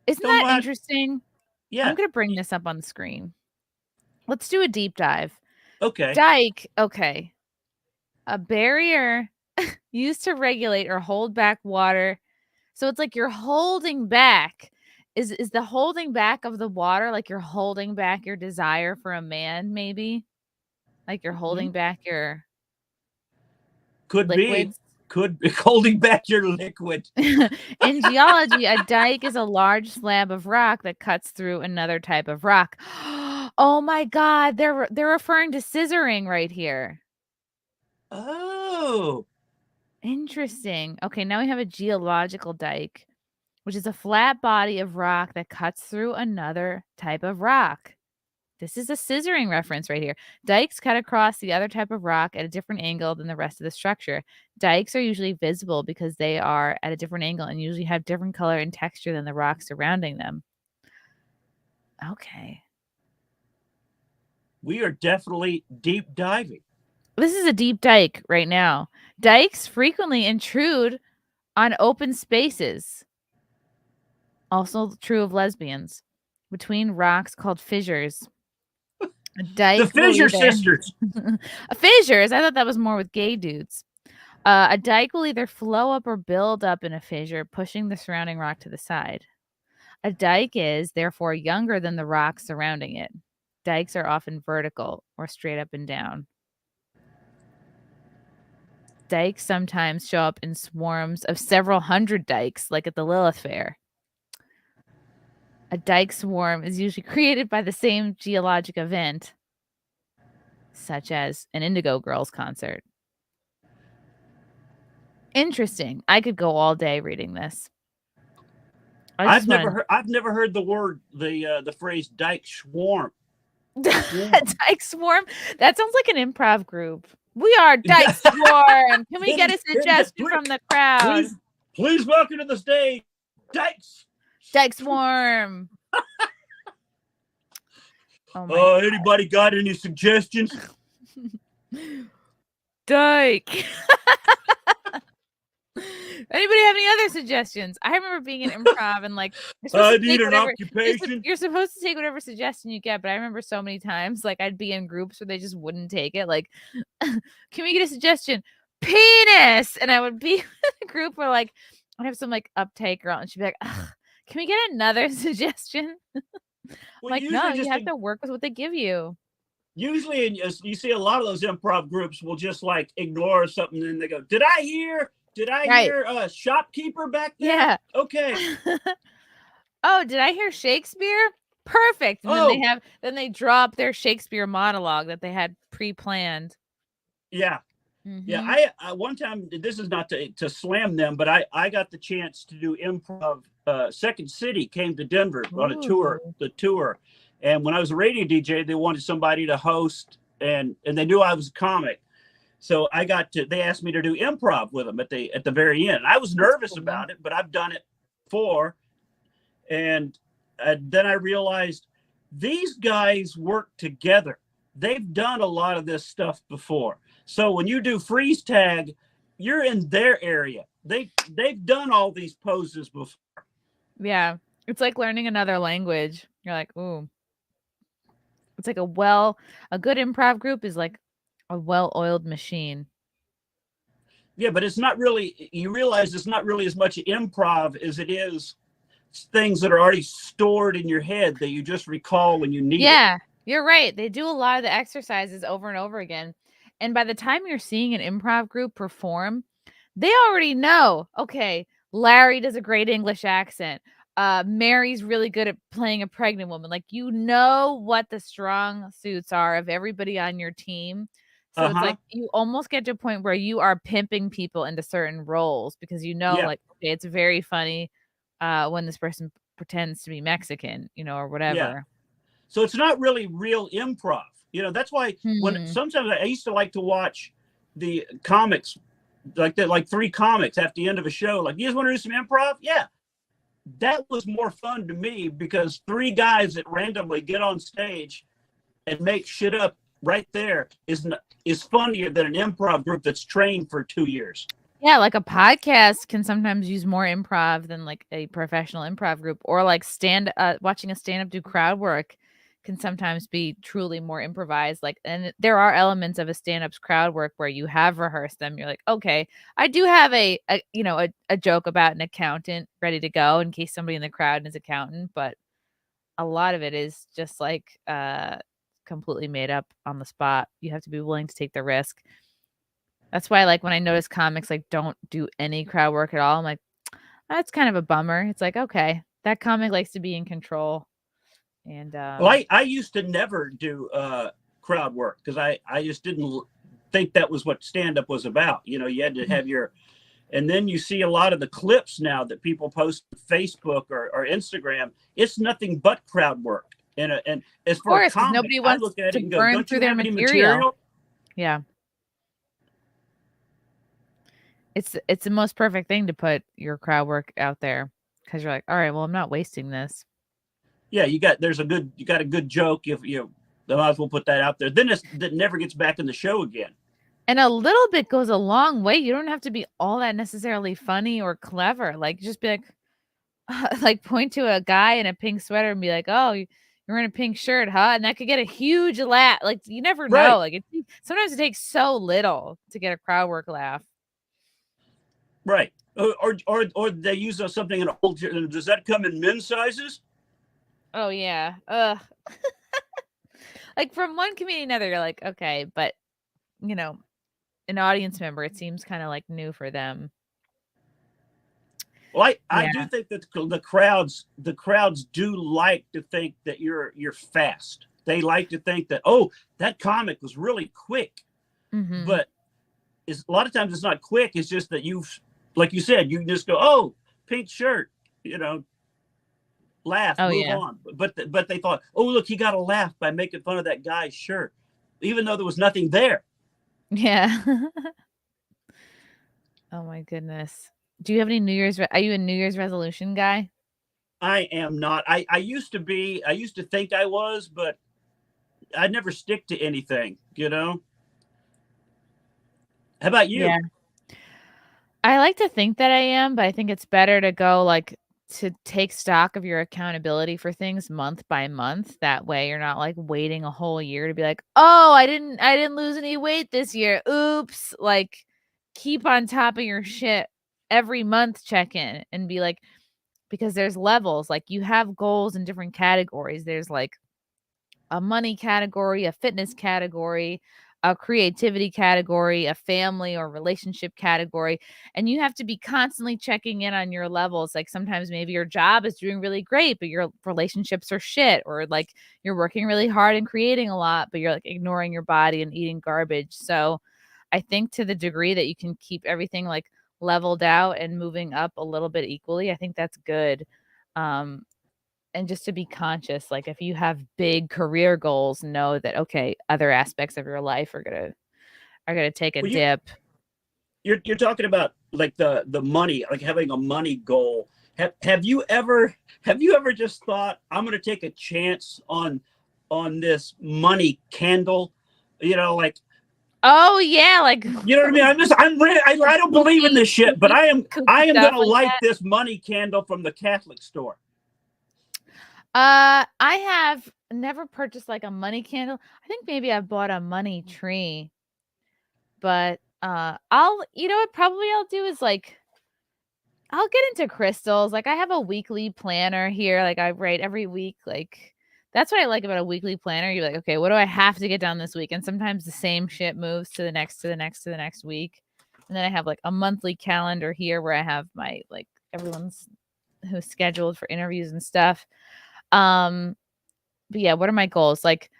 Isn't that interesting? Yeah. I'm going to bring this up on the screen. Let's do a deep dive. Okay. Dike. Okay. A barrier used to regulate or hold back water. So it's like you're holding back. Is the holding back of the water like you're holding back your desire for a man, maybe? Like you're holding back your Could be. liquids? Could be holding back your liquid. In geology, a dike is a large slab of rock that cuts through another type of rock. Oh my God, they're referring to scissoring right here. Oh. Interesting. Okay, now we have a geological dike, which is a flat body of rock that cuts through another type of rock. This is a scissoring reference right here. Dikes cut across the other type of rock at a different angle than the rest of the structure. Dikes are usually visible because they are at a different angle and usually have different color and texture than the rocks surrounding them. Okay. We are definitely deep diving. This is a deep dike right now. Dikes frequently intrude on open spaces. Also true of lesbians. Between rocks called fissures. A dike The Fissure Sisters. Fissures. I thought that was more with gay dudes. A dike will either flow up or build up in a fissure, pushing the surrounding rock to the side. A dike is, therefore, younger than the rock surrounding it. Dikes are often vertical or straight up and down. Dikes sometimes show up in swarms of several hundred dikes, like at the Lilith Fair. A dike swarm is usually created by the same geologic event, such as an Indigo Girls concert. Interesting. I could go all day reading this. I've never heard the phrase dike swarm. Dyke Swarm? That sounds like an improv group. We are Dyke Swarm. Can we get a suggestion from the crowd? Please welcome to the stage, Dyke Swarm. Oh, anybody got any suggestions? Dyke. Anybody have any other suggestions? I remember being in improv and like, I need an occupation. You're supposed to take whatever suggestion you get, but I remember so many times like I'd be in groups where they just wouldn't take it. Like, can we get a suggestion? Penis, and I would be in a group where like I'd have some like uptight girl, and she'd be like, "Can we get another suggestion?" Well, like, no, you have to work with what they give you. Usually, you see a lot of those improv groups will just like ignore something, and they go, "Did I hear a shopkeeper back there?" Yeah. Okay. Oh, did I hear Shakespeare? Perfect. And then they drop their Shakespeare monologue that they had pre-planned. Yeah. Mm-hmm. Yeah. I one time, this is not to slam them, but I got the chance to do improv. Second City came to Denver on the tour. And when I was a radio DJ, they wanted somebody to host and they knew I was a comic. So they asked me to do improv with them at the very end. I was nervous about it, but I've done it before. And then I realized these guys work together. They've done a lot of this stuff before. So when you do freeze tag, you're in their area. They've done all these poses before. Yeah. It's like learning another language. You're like, ooh. It's like a good improv group is like a well-oiled machine. Yeah, but it's not really, you realize it's not really as much improv as it is things that are already stored in your head that you just recall when you need it. Yeah, you're right. They do a lot of the exercises over and over again. And by the time you're seeing an improv group perform, they already know, okay, Larry does a great English accent. Mary's really good at playing a pregnant woman. Like, you know what the strong suits are of everybody on your team. So it's like you almost get to a point where you are pimping people into certain roles because you know, like, okay, it's very funny when this person pretends to be Mexican, or whatever. Yeah. So it's not really real improv. That's why when sometimes I used to like to watch the comics like three comics at the end of a show. Like, you guys want to do some improv? Yeah. That was more fun to me because three guys that randomly get on stage and make shit up right there is funnier than an improv group that's trained for 2 years. Yeah, like a podcast can sometimes use more improv than like a professional improv group, or like watching a stand-up do crowd work can sometimes be truly more improvised. Like, and there are elements of a stand-up's crowd work where you have rehearsed them. You're like, okay, I do have a joke about an accountant ready to go in case somebody in the crowd is accountant, but a lot of it is just like completely made up on the spot. You have to be willing to take the risk. That's why, like, when I notice comics, like, don't do any crowd work at all, I'm like, "That's kind of a bummer." It's like, "Okay, that comic likes to be in control." And, Well, I used to never do crowd work because I just didn't think that was what stand up was about. You know, you had to have your, and then you see a lot of the clips now that people post on Facebook or Instagram. It's nothing but crowd work. And as of for a course, because comic, nobody I wants look at to it and go, burn "Don't through you their have any material. material?" Yeah. It's the most perfect thing to put your crowd work out there because 'cause you're like, "Alright, well, I'm not wasting this." Yeah, you got a good joke. If you might as well put that out there. Then that never gets back in the show again. And a little bit goes a long way. You don't have to be all that necessarily funny or clever. Like, just be like, like, point to a guy in a pink sweater and be like, "Oh, you're wearing a pink shirt, huh?" And that could get a huge laugh. Like, you never know. Right, Like, sometimes it takes so little to get a crowd work laugh. right. Or they use something in a whole. Does that come in men's sizes? Oh, yeah. Ugh. Like, from one comedian to another, you're like, "Okay," but, you know, an audience member, it seems kinda, like, new for them. Well, I Yeah. do think that the crowds do like to think that you're fast. They like to think that, oh, that comic was really quick, Mhm. but it's a lot of times it's not quick. It's just that you've, like you said, you can just go, oh, pink shirt, you know, laugh, Oh, move yeah. on. But they thought, oh, look, he got a laugh by making fun of that guy's shirt, even though there was nothing there. Yeah. Oh my goodness. Do you have any are you a New Year's resolution guy? I am not. I used to be. I used to think I was, but I never stick to anything. You know. How about Yeah. you? I like to think that I am, but I think it's better to go, like, to take stock of your accountability for things month by month. That way you're not, like, waiting a whole year to be like, "Oh, I didn't lose any weight this year. Oops." Like, keep on top of your shit every month, check in and be like, because there's levels, like, you have goals in different categories. There's, like, a money category, a fitness category, a creativity category, a family or relationship category, and you have to be constantly checking in on your levels. Like, sometimes maybe your job is doing really great, but your relationships are shit, or like you're working really hard and creating a lot, but you're like ignoring your body and eating garbage. So, I think to the degree that you can keep everything like leveled out and moving up a little bit equally, I think that's good. Um, and just to be conscious, like, if you have big career goals, know that, okay, other aspects of your life are gonna take a Well, dip. you're talking about like the money, like having a money goal. Have you ever just thought, I'm going to take a chance on this money candle? You know, like, Oh, yeah, like, you know what I mean? I don't believe in kooky this shit, but kooky I kooky am going stuff to like light that. this money candle from the Catholic store. I have never purchased, like, a money candle. I think maybe I bought a money tree, but, you know what probably I'll do is, like, I'll get into crystals. Like, I have a weekly planner here, like, I write every week, like that's what I like about a weekly planner. You're like, "Okay, what do I have to get done this week?" And sometimes the same shit moves to the next, to the next, to the next week. And then I have, like, a monthly calendar here where I have my, like, everyone's who's scheduled for interviews and stuff. Um, but yeah, what are my goals? Like,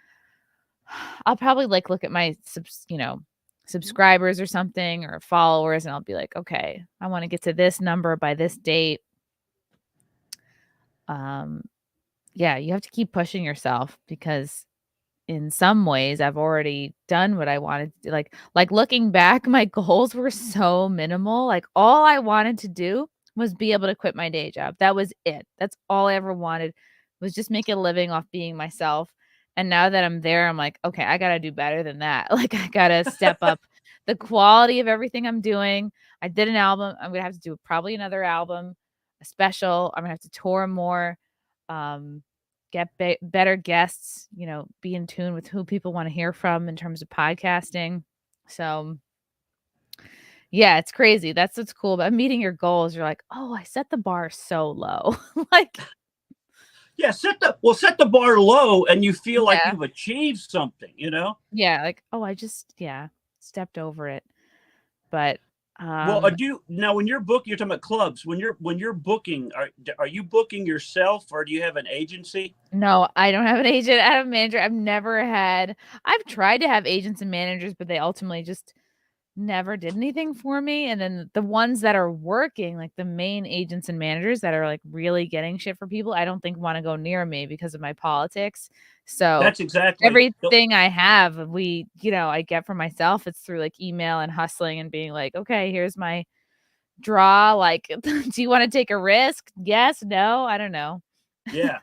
I'll probably, like, look at my subscribers or something or followers, and I'll be like, "Okay, I wanna get to this number by this date." Um, yeah, you have to keep pushing yourself because in some ways I've already done what I wanted to do. Like looking back, my goals were so minimal. Like, all I wanted to do was be able to quit my day job. That was it. That's all I ever wanted, was just make a living off being myself. And now that I'm there, I'm like, okay, I gotta do better than that. Like, I gotta step up the quality of everything I'm doing. I did an album. I'm gonna have to do probably another album, a special. I'm gonna have to tour more, get better guests. Be in tune with who people want to hear from in terms of podcasting. So yeah, it's crazy. That's what's cool about meeting your goals. You're like, oh, I set the bar so low. Like, Yeah, set the bar low, and you feel like yeah, you've achieved something. yeah, like, oh, I just, stepped over it. But Well, now when you're talking about clubs. When you're booking, are you booking yourself, or do you have an agency? no, I don't have an agent. I have a manager. I've tried to have agents and managers, but they ultimately just never did anything for me. And then the ones that are working, like the main agents and managers that are like really getting shit for people, I don't think want to go near me because of my politics. So That's exactly. everything I have, I get for myself. It's through like email and hustling and being like, okay, here's my draw. Like, do you want to take a risk? Yes, no, I don't know. Yeah.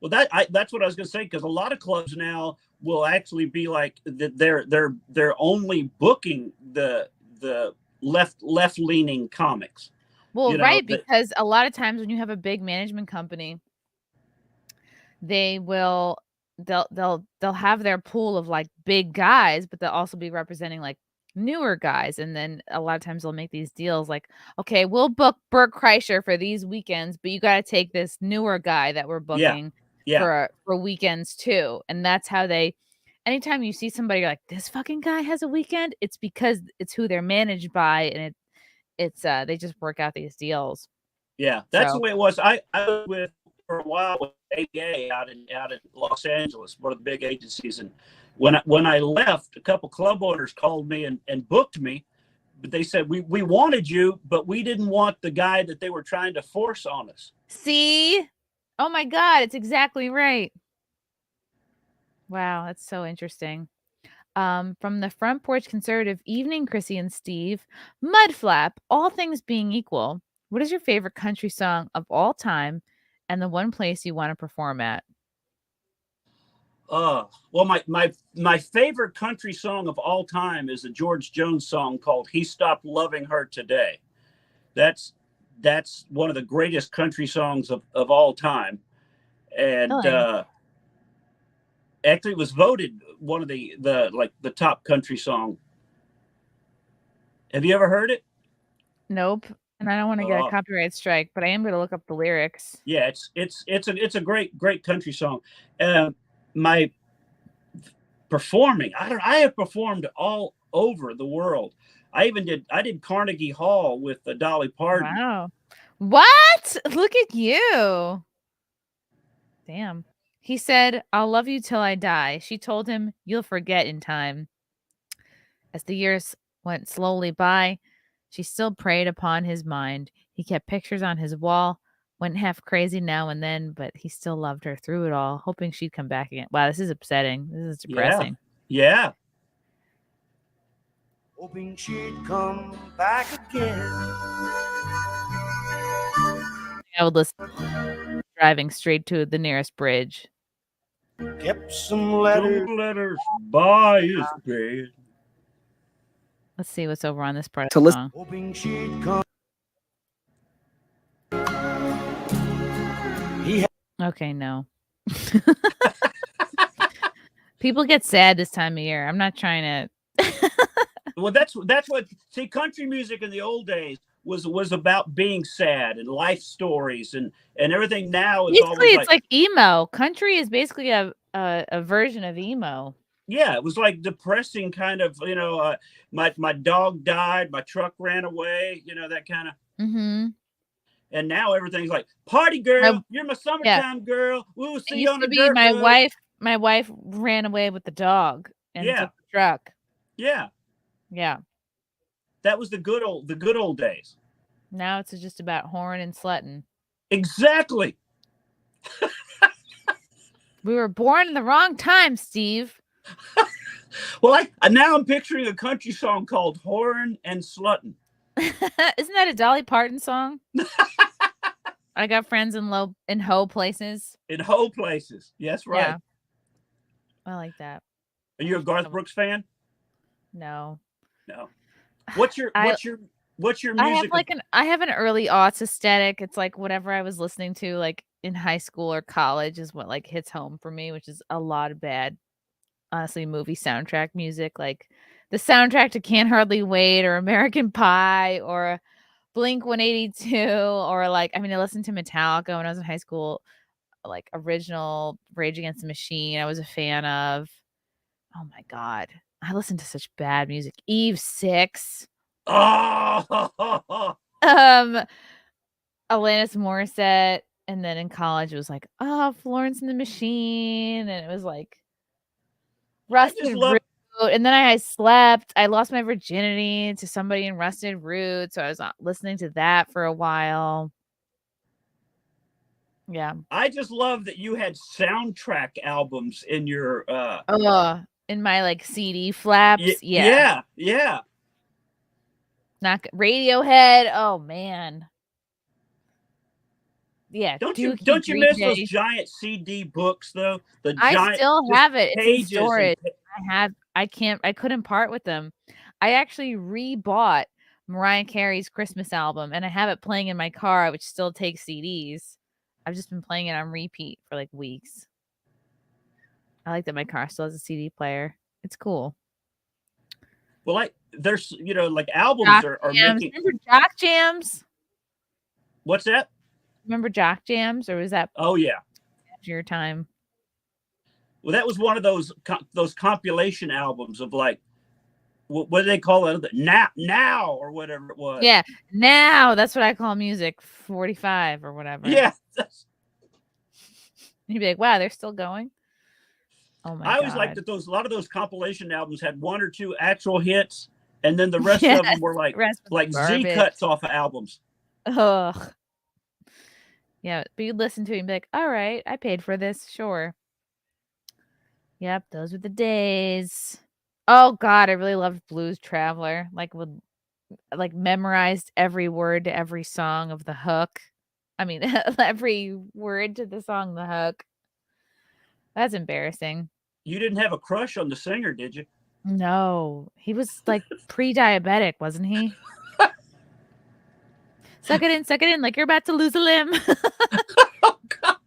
Well, that's what I was going to say, because a lot of clubs now will actually be like they're only booking the left leaning comics. Well, right, because a lot of times when you have a big management company, they'll have their pool of like big guys, but they'll also be representing like newer guys. And then a lot of times they'll make these deals like, okay, we'll book Bert Kreischer for these weekends, but you got to take this newer guy that we're booking Yeah. for weekends too. And that's how anytime you see somebody, you're like, this fucking guy has a weekend, it's because it's who they're managed by, and it's they just work out these deals. Yeah, that's So the way it was. I was with for a while with ABA out in Los Angeles, one of the big agencies. And when I left, a couple club owners called me and booked me, but they said we wanted you, but we didn't want the guy that they were trying to force on us. see, oh my God, it's exactly right. Wow, that's so interesting. From the Front Porch Conservative Evening, Chrissy and Steve, Mudflap, all things being equal, what is your favorite country song of all time and the one place you want to perform at? Well, my favorite country song of all time is a George Jones song called "He Stopped Loving Her Today." That's one of the greatest country songs of all time, and Really? actually it was voted one of the top country song. Have you ever heard it? Nope. And I don't want to get a copyright strike, but I am going to look up the lyrics. Yeah, it's a great country song. My performing, I have performed all over the world. I did Carnegie Hall with Dolly Parton. Wow. What? Look at you. Damn. He said, I'll love you till I die. She told him, you'll forget in time. As the years went slowly by, she still preyed upon his mind. He kept pictures on his wall, went half crazy now and then, but he still loved her through it all, hoping she'd come back again. Wow, this is upsetting. This is depressing. Yeah. Hoping she'd come back again. I would listen driving straight to the nearest bridge. Kept some letters by his bed. Let's see what's over on this part of the song. Hoping she'd come. Okay, no. People get sad this time of year. I'm not trying to. Well, that's what. See, country music in the old days was about being sad and life stories and everything. Now it's basically it's like emo. Country is basically a version of emo. Yeah, it was like depressing kind of. My dog died, my truck ran away. That kind of. Mm-hmm. And now everything's like, party girl, you're my summertime girl. We'll see you on the dirt road. My wife ran away with the dog and took the truck. Yeah. Yeah. That was the good old days. Now it's just about whoring and slutting. Exactly. We were born in the wrong time, Steve. Well, now I'm picturing a country song called "Whoring and Slutting." Isn't that a Dolly Parton song? I got friends in hoe places. In hoe places. Yes, right. Yeah. I like that. Are you a Garth Brooks fan? No. No. What's your I music? I have an early aughts aesthetic. It's like whatever I was listening to like in high school or college is what like hits home for me, which is a lot of bad, honestly, movie soundtrack music. Like the soundtrack to Can't Hardly Wait or American Pie or Blink 182 or like I mean I listened to Metallica when I was in high school, like original Rage Against the Machine. I was a fan of. Oh my god. I listened to such bad music. Eve 6. Oh, Um Alanis Morissette, and then in college it was like, oh, Florence and the Machine, and it was like I just Rusted love. Root, and then I slept. I lost my virginity to somebody in Rusted Root, so I was listening to that for a while. Yeah. I just love that you had soundtrack albums in your. In my like CD flaps. Yeah, yeah. Not Radiohead. Oh man. Yeah. Don't Dookie, you Green miss those Day. giant CD books though? The I giant still just have it. It's in pages and storage. I couldn't part with them. I actually rebought Mariah Carey's Christmas album and I have it playing in my car, which still takes CDs. I've just been playing it on repeat for like weeks. I like that my car still has a CD player. It's cool. well, like there's like albums Jock are Jams. making. Remember Jock Jams? What's that? Remember Jock Jams, or was that Oh yeah. after your time? Well, that was one of those compilation albums of like what do they call it? Now or whatever it was. Yeah, now that's what I call music 45 or whatever. Yeah. You'd be like, wow, they're still going. Oh my god. I always liked that a lot of those compilation albums had one or two actual hits, and then the rest of them were like Z cuts off of albums. Ugh. Yeah, but you'd listen to it and be like, all right, I paid for this, sure. Yep, those were the days. Oh god, I really loved Blues Traveler. Like memorized every word to every song of the hook. I mean, every word to the song The Hook. That's embarrassing. You didn't have a crush on the singer, did you? No, he was like pre-diabetic, wasn't he? Suck it in, like you're about to lose a limb. Oh God!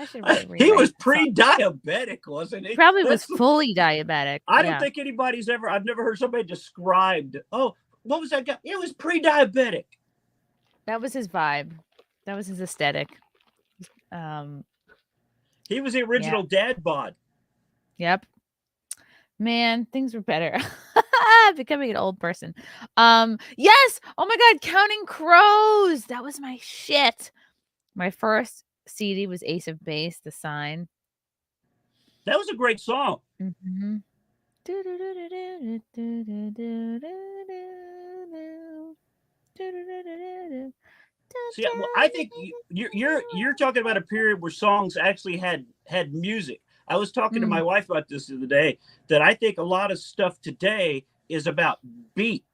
I should really He was rewrite the song. pre-diabetic, wasn't he? Probably was fully diabetic. I don't think anybody's ever. I've never heard somebody described. Oh, what was that guy? It was pre-diabetic. That was his vibe. That was his aesthetic. He was the original dad bod. Yep. Man, things were better. Becoming an old person. Yes. Oh my god, Counting Crows. That was my shit. My first CD was Ace of Base, The Sign. That was a great song. Mm-hmm. See, well, I think you're talking about a period where songs actually had music. I was talking to my wife about this the other day, that I think a lot of stuff today is about beats.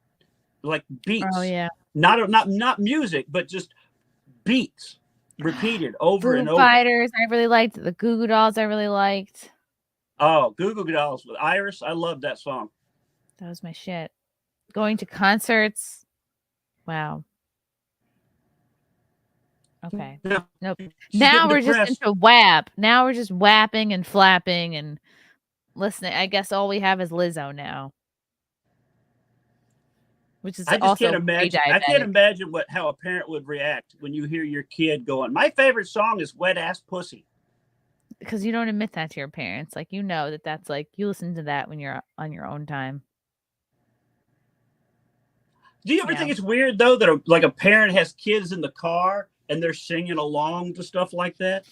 Oh yeah. Not music, but just beats repeated over and over. Fighters, I really liked. The Goo Goo Dolls, I really liked. Oh, Goo Goo Dolls with Iris. I love that song. That was my shit. Going to concerts. Wow. Okay. Yeah. Nope. She's Now getting we're depressed. just into WAP. Now we're just wapping and flapping and listening. I guess all we have is Lizzo now. Which is I just also can't imagine. I can't pre-diabetic. imagine how a parent would react when you hear your kid going, "My favorite song is Wet Ass Pussy." Because you don't admit that to your parents. Like, you know that's like, you listen to that when you're on your own time. Do you ever think it's weird though that a parent has kids in the car and they're singing along to stuff like that?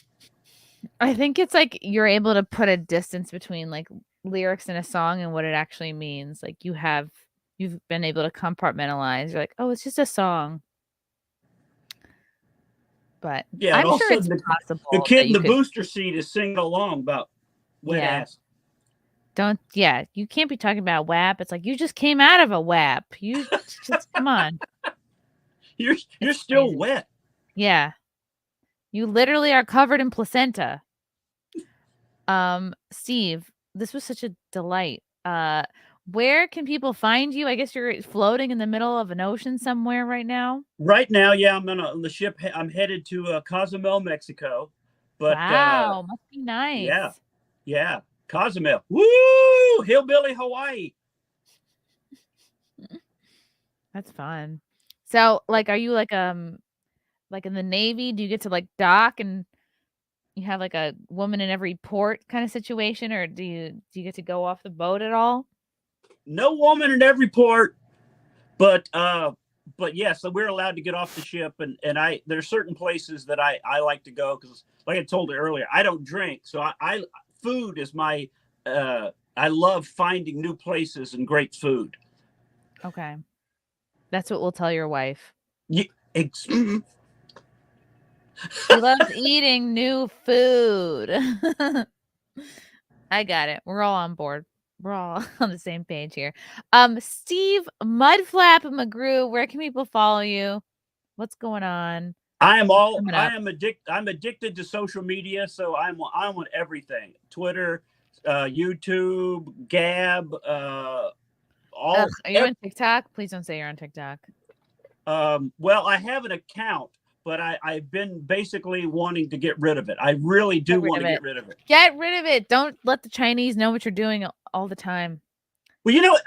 I think it's like you're able to put a distance between like lyrics in a song and what it actually means. Like you've been able to compartmentalize. You're like, oh, it's just a song. But Yeah, I'm sure it's possible. The kid in the booster seat is singing along about wet ass. You can't be talking about WAP. It's like you just came out of a WAP. You just come on. You're still wet. Yeah. You literally are covered in placenta. Steve, this was such a delight. Where can people find you? I guess you're floating in the middle of an ocean somewhere right now. Right now, yeah, I'm on the ship. I'm headed to Cozumel, Mexico. But Wow, must be yeah, nice. yeah, Cozumel. Woo! Hillbilly Hawaii. That's fun. So, like, are you like in the Navy? Do you get to like dock and you have like a woman in every port kind of situation, or do you get to go off the boat at all? No woman in every port, but yeah, so we're allowed to get off the ship, and there's certain places that I like to go because, like I told you earlier, I don't drink, so I food is my I love finding new places and great food. Okay, that's what we'll tell your wife. He loves eating new food. I got it. We're all on board. We're all on the same page here. Steve Mudflap McGrew, where can people follow you? What's going on? I'm addicted to social media, so I'm on everything. Twitter, YouTube, Gab, Are you on TikTok? Please don't say you're on TikTok. Well, I have an account, but I've been basically wanting to get rid of it. I really do want to get rid of it. Get rid of it. Don't let the Chinese know what you're doing all the time. Well, you know,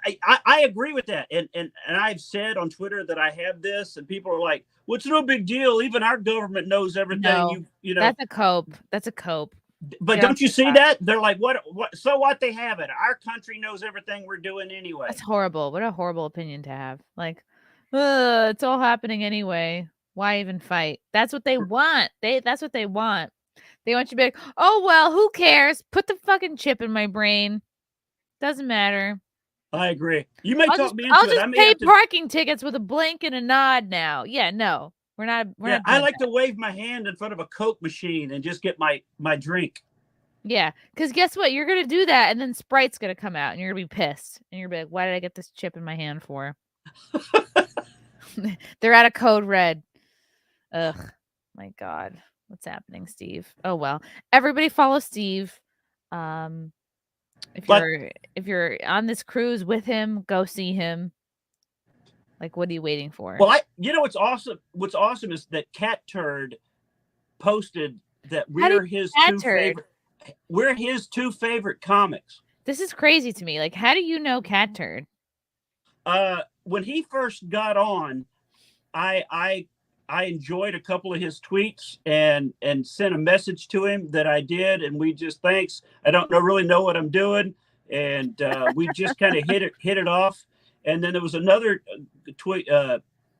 I agree with that. And I've said on Twitter that I have this, and people are like, well, it's no big deal. Even our government knows everything. No, you know, that's a cope. That's a cope. But don't you see that? They're like, what? So what? They have it. Our country knows everything we're doing anyway. That's horrible. What a horrible opinion to have. Like, it's all happening anyway. Why even fight? That's what they want. That's what they want. They want you to be like, oh, well, who cares? Put the fucking chip in my brain. Doesn't matter. I agree. You may talk me into I'll it. just pay parking tickets with a blink and a nod now. Yeah, no. We're not. I like to wave my hand in front of a Coke machine and just get my drink. Yeah, because guess what? You're gonna do that, and then Sprite's gonna come out, and you're gonna be pissed, and you're gonna be like, "Why did I get this chip in my hand for?" They're out of code red. Ugh, my God, what's happening, Steve? Oh well, everybody follow Steve. If you're on this cruise with him, go see him. Like, what are you waiting for? Well, what's awesome. What's awesome is that Cat Turd posted that we're his two favorite comics. This is crazy to me. Like, how do you know Cat Turd? When he first got on, I enjoyed a couple of his tweets and sent a message to him that I did, and we just thanks. I don't really know what I'm doing, and we just kind of hit it off. And then there was another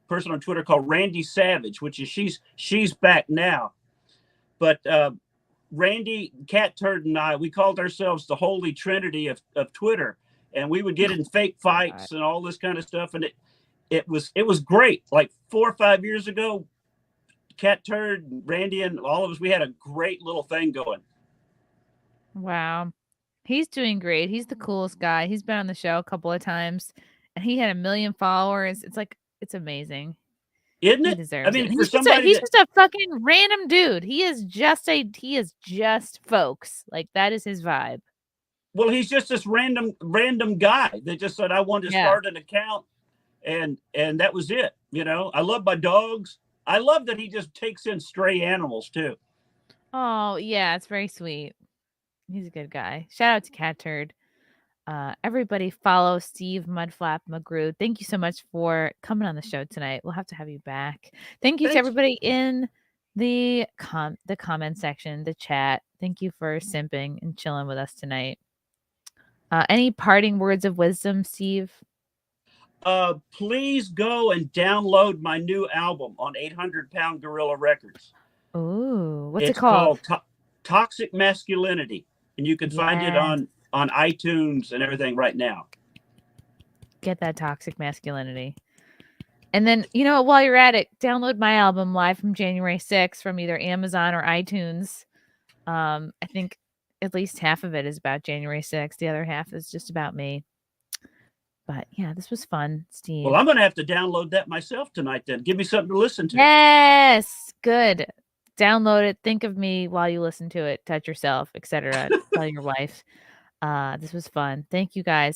person on Twitter called Randy Savage, which is she's back now. But Randy, Cat Turd, and I, we called ourselves the Holy Trinity of Twitter, and we would get in fake fights and all this kind of stuff. And it was great. Like 4 or 5 years ago, Cat Turd, Randy, and all of us, we had a great little thing going. Wow. He's doing great. He's the coolest guy. He's been on the show a couple of times, and he had 1 million followers. It's like, it's amazing. Isn't it? He deserves it. For somebody he's just a fucking random dude. He is just folks. Like, that is his vibe. Well, he's just this random guy that just said, I want to start an account, and that was it. You know, I love my dogs. I love that he just takes in stray animals too. Oh yeah, it's very sweet. He's a good guy. Shout out to Cat Turd. Everybody follow Steve Mudflap McGrew. Thank you so much for coming on the show tonight. We'll have to have you back. Thank you to everybody in the comment section, the chat. Thank you for simping and chilling with us tonight. Any parting words of wisdom, Steve? Please go and download my new album on 800 Pound Gorilla Records. Ooh, what's it called? Toxic Masculinity, and you can find it on iTunes and everything right now. Get that Toxic Masculinity. And then, while you're at it, download my album live from January 6th from either Amazon or iTunes. I think at least half of it is about January 6th. The other half is just about me. But yeah, this was fun, Steve. Well, I'm going to have to download that myself tonight then. Give me something to listen to. Yes. Good. Download it. Think of me while you listen to it. Touch yourself, etc. Tell your wife. This was fun. Thank you guys.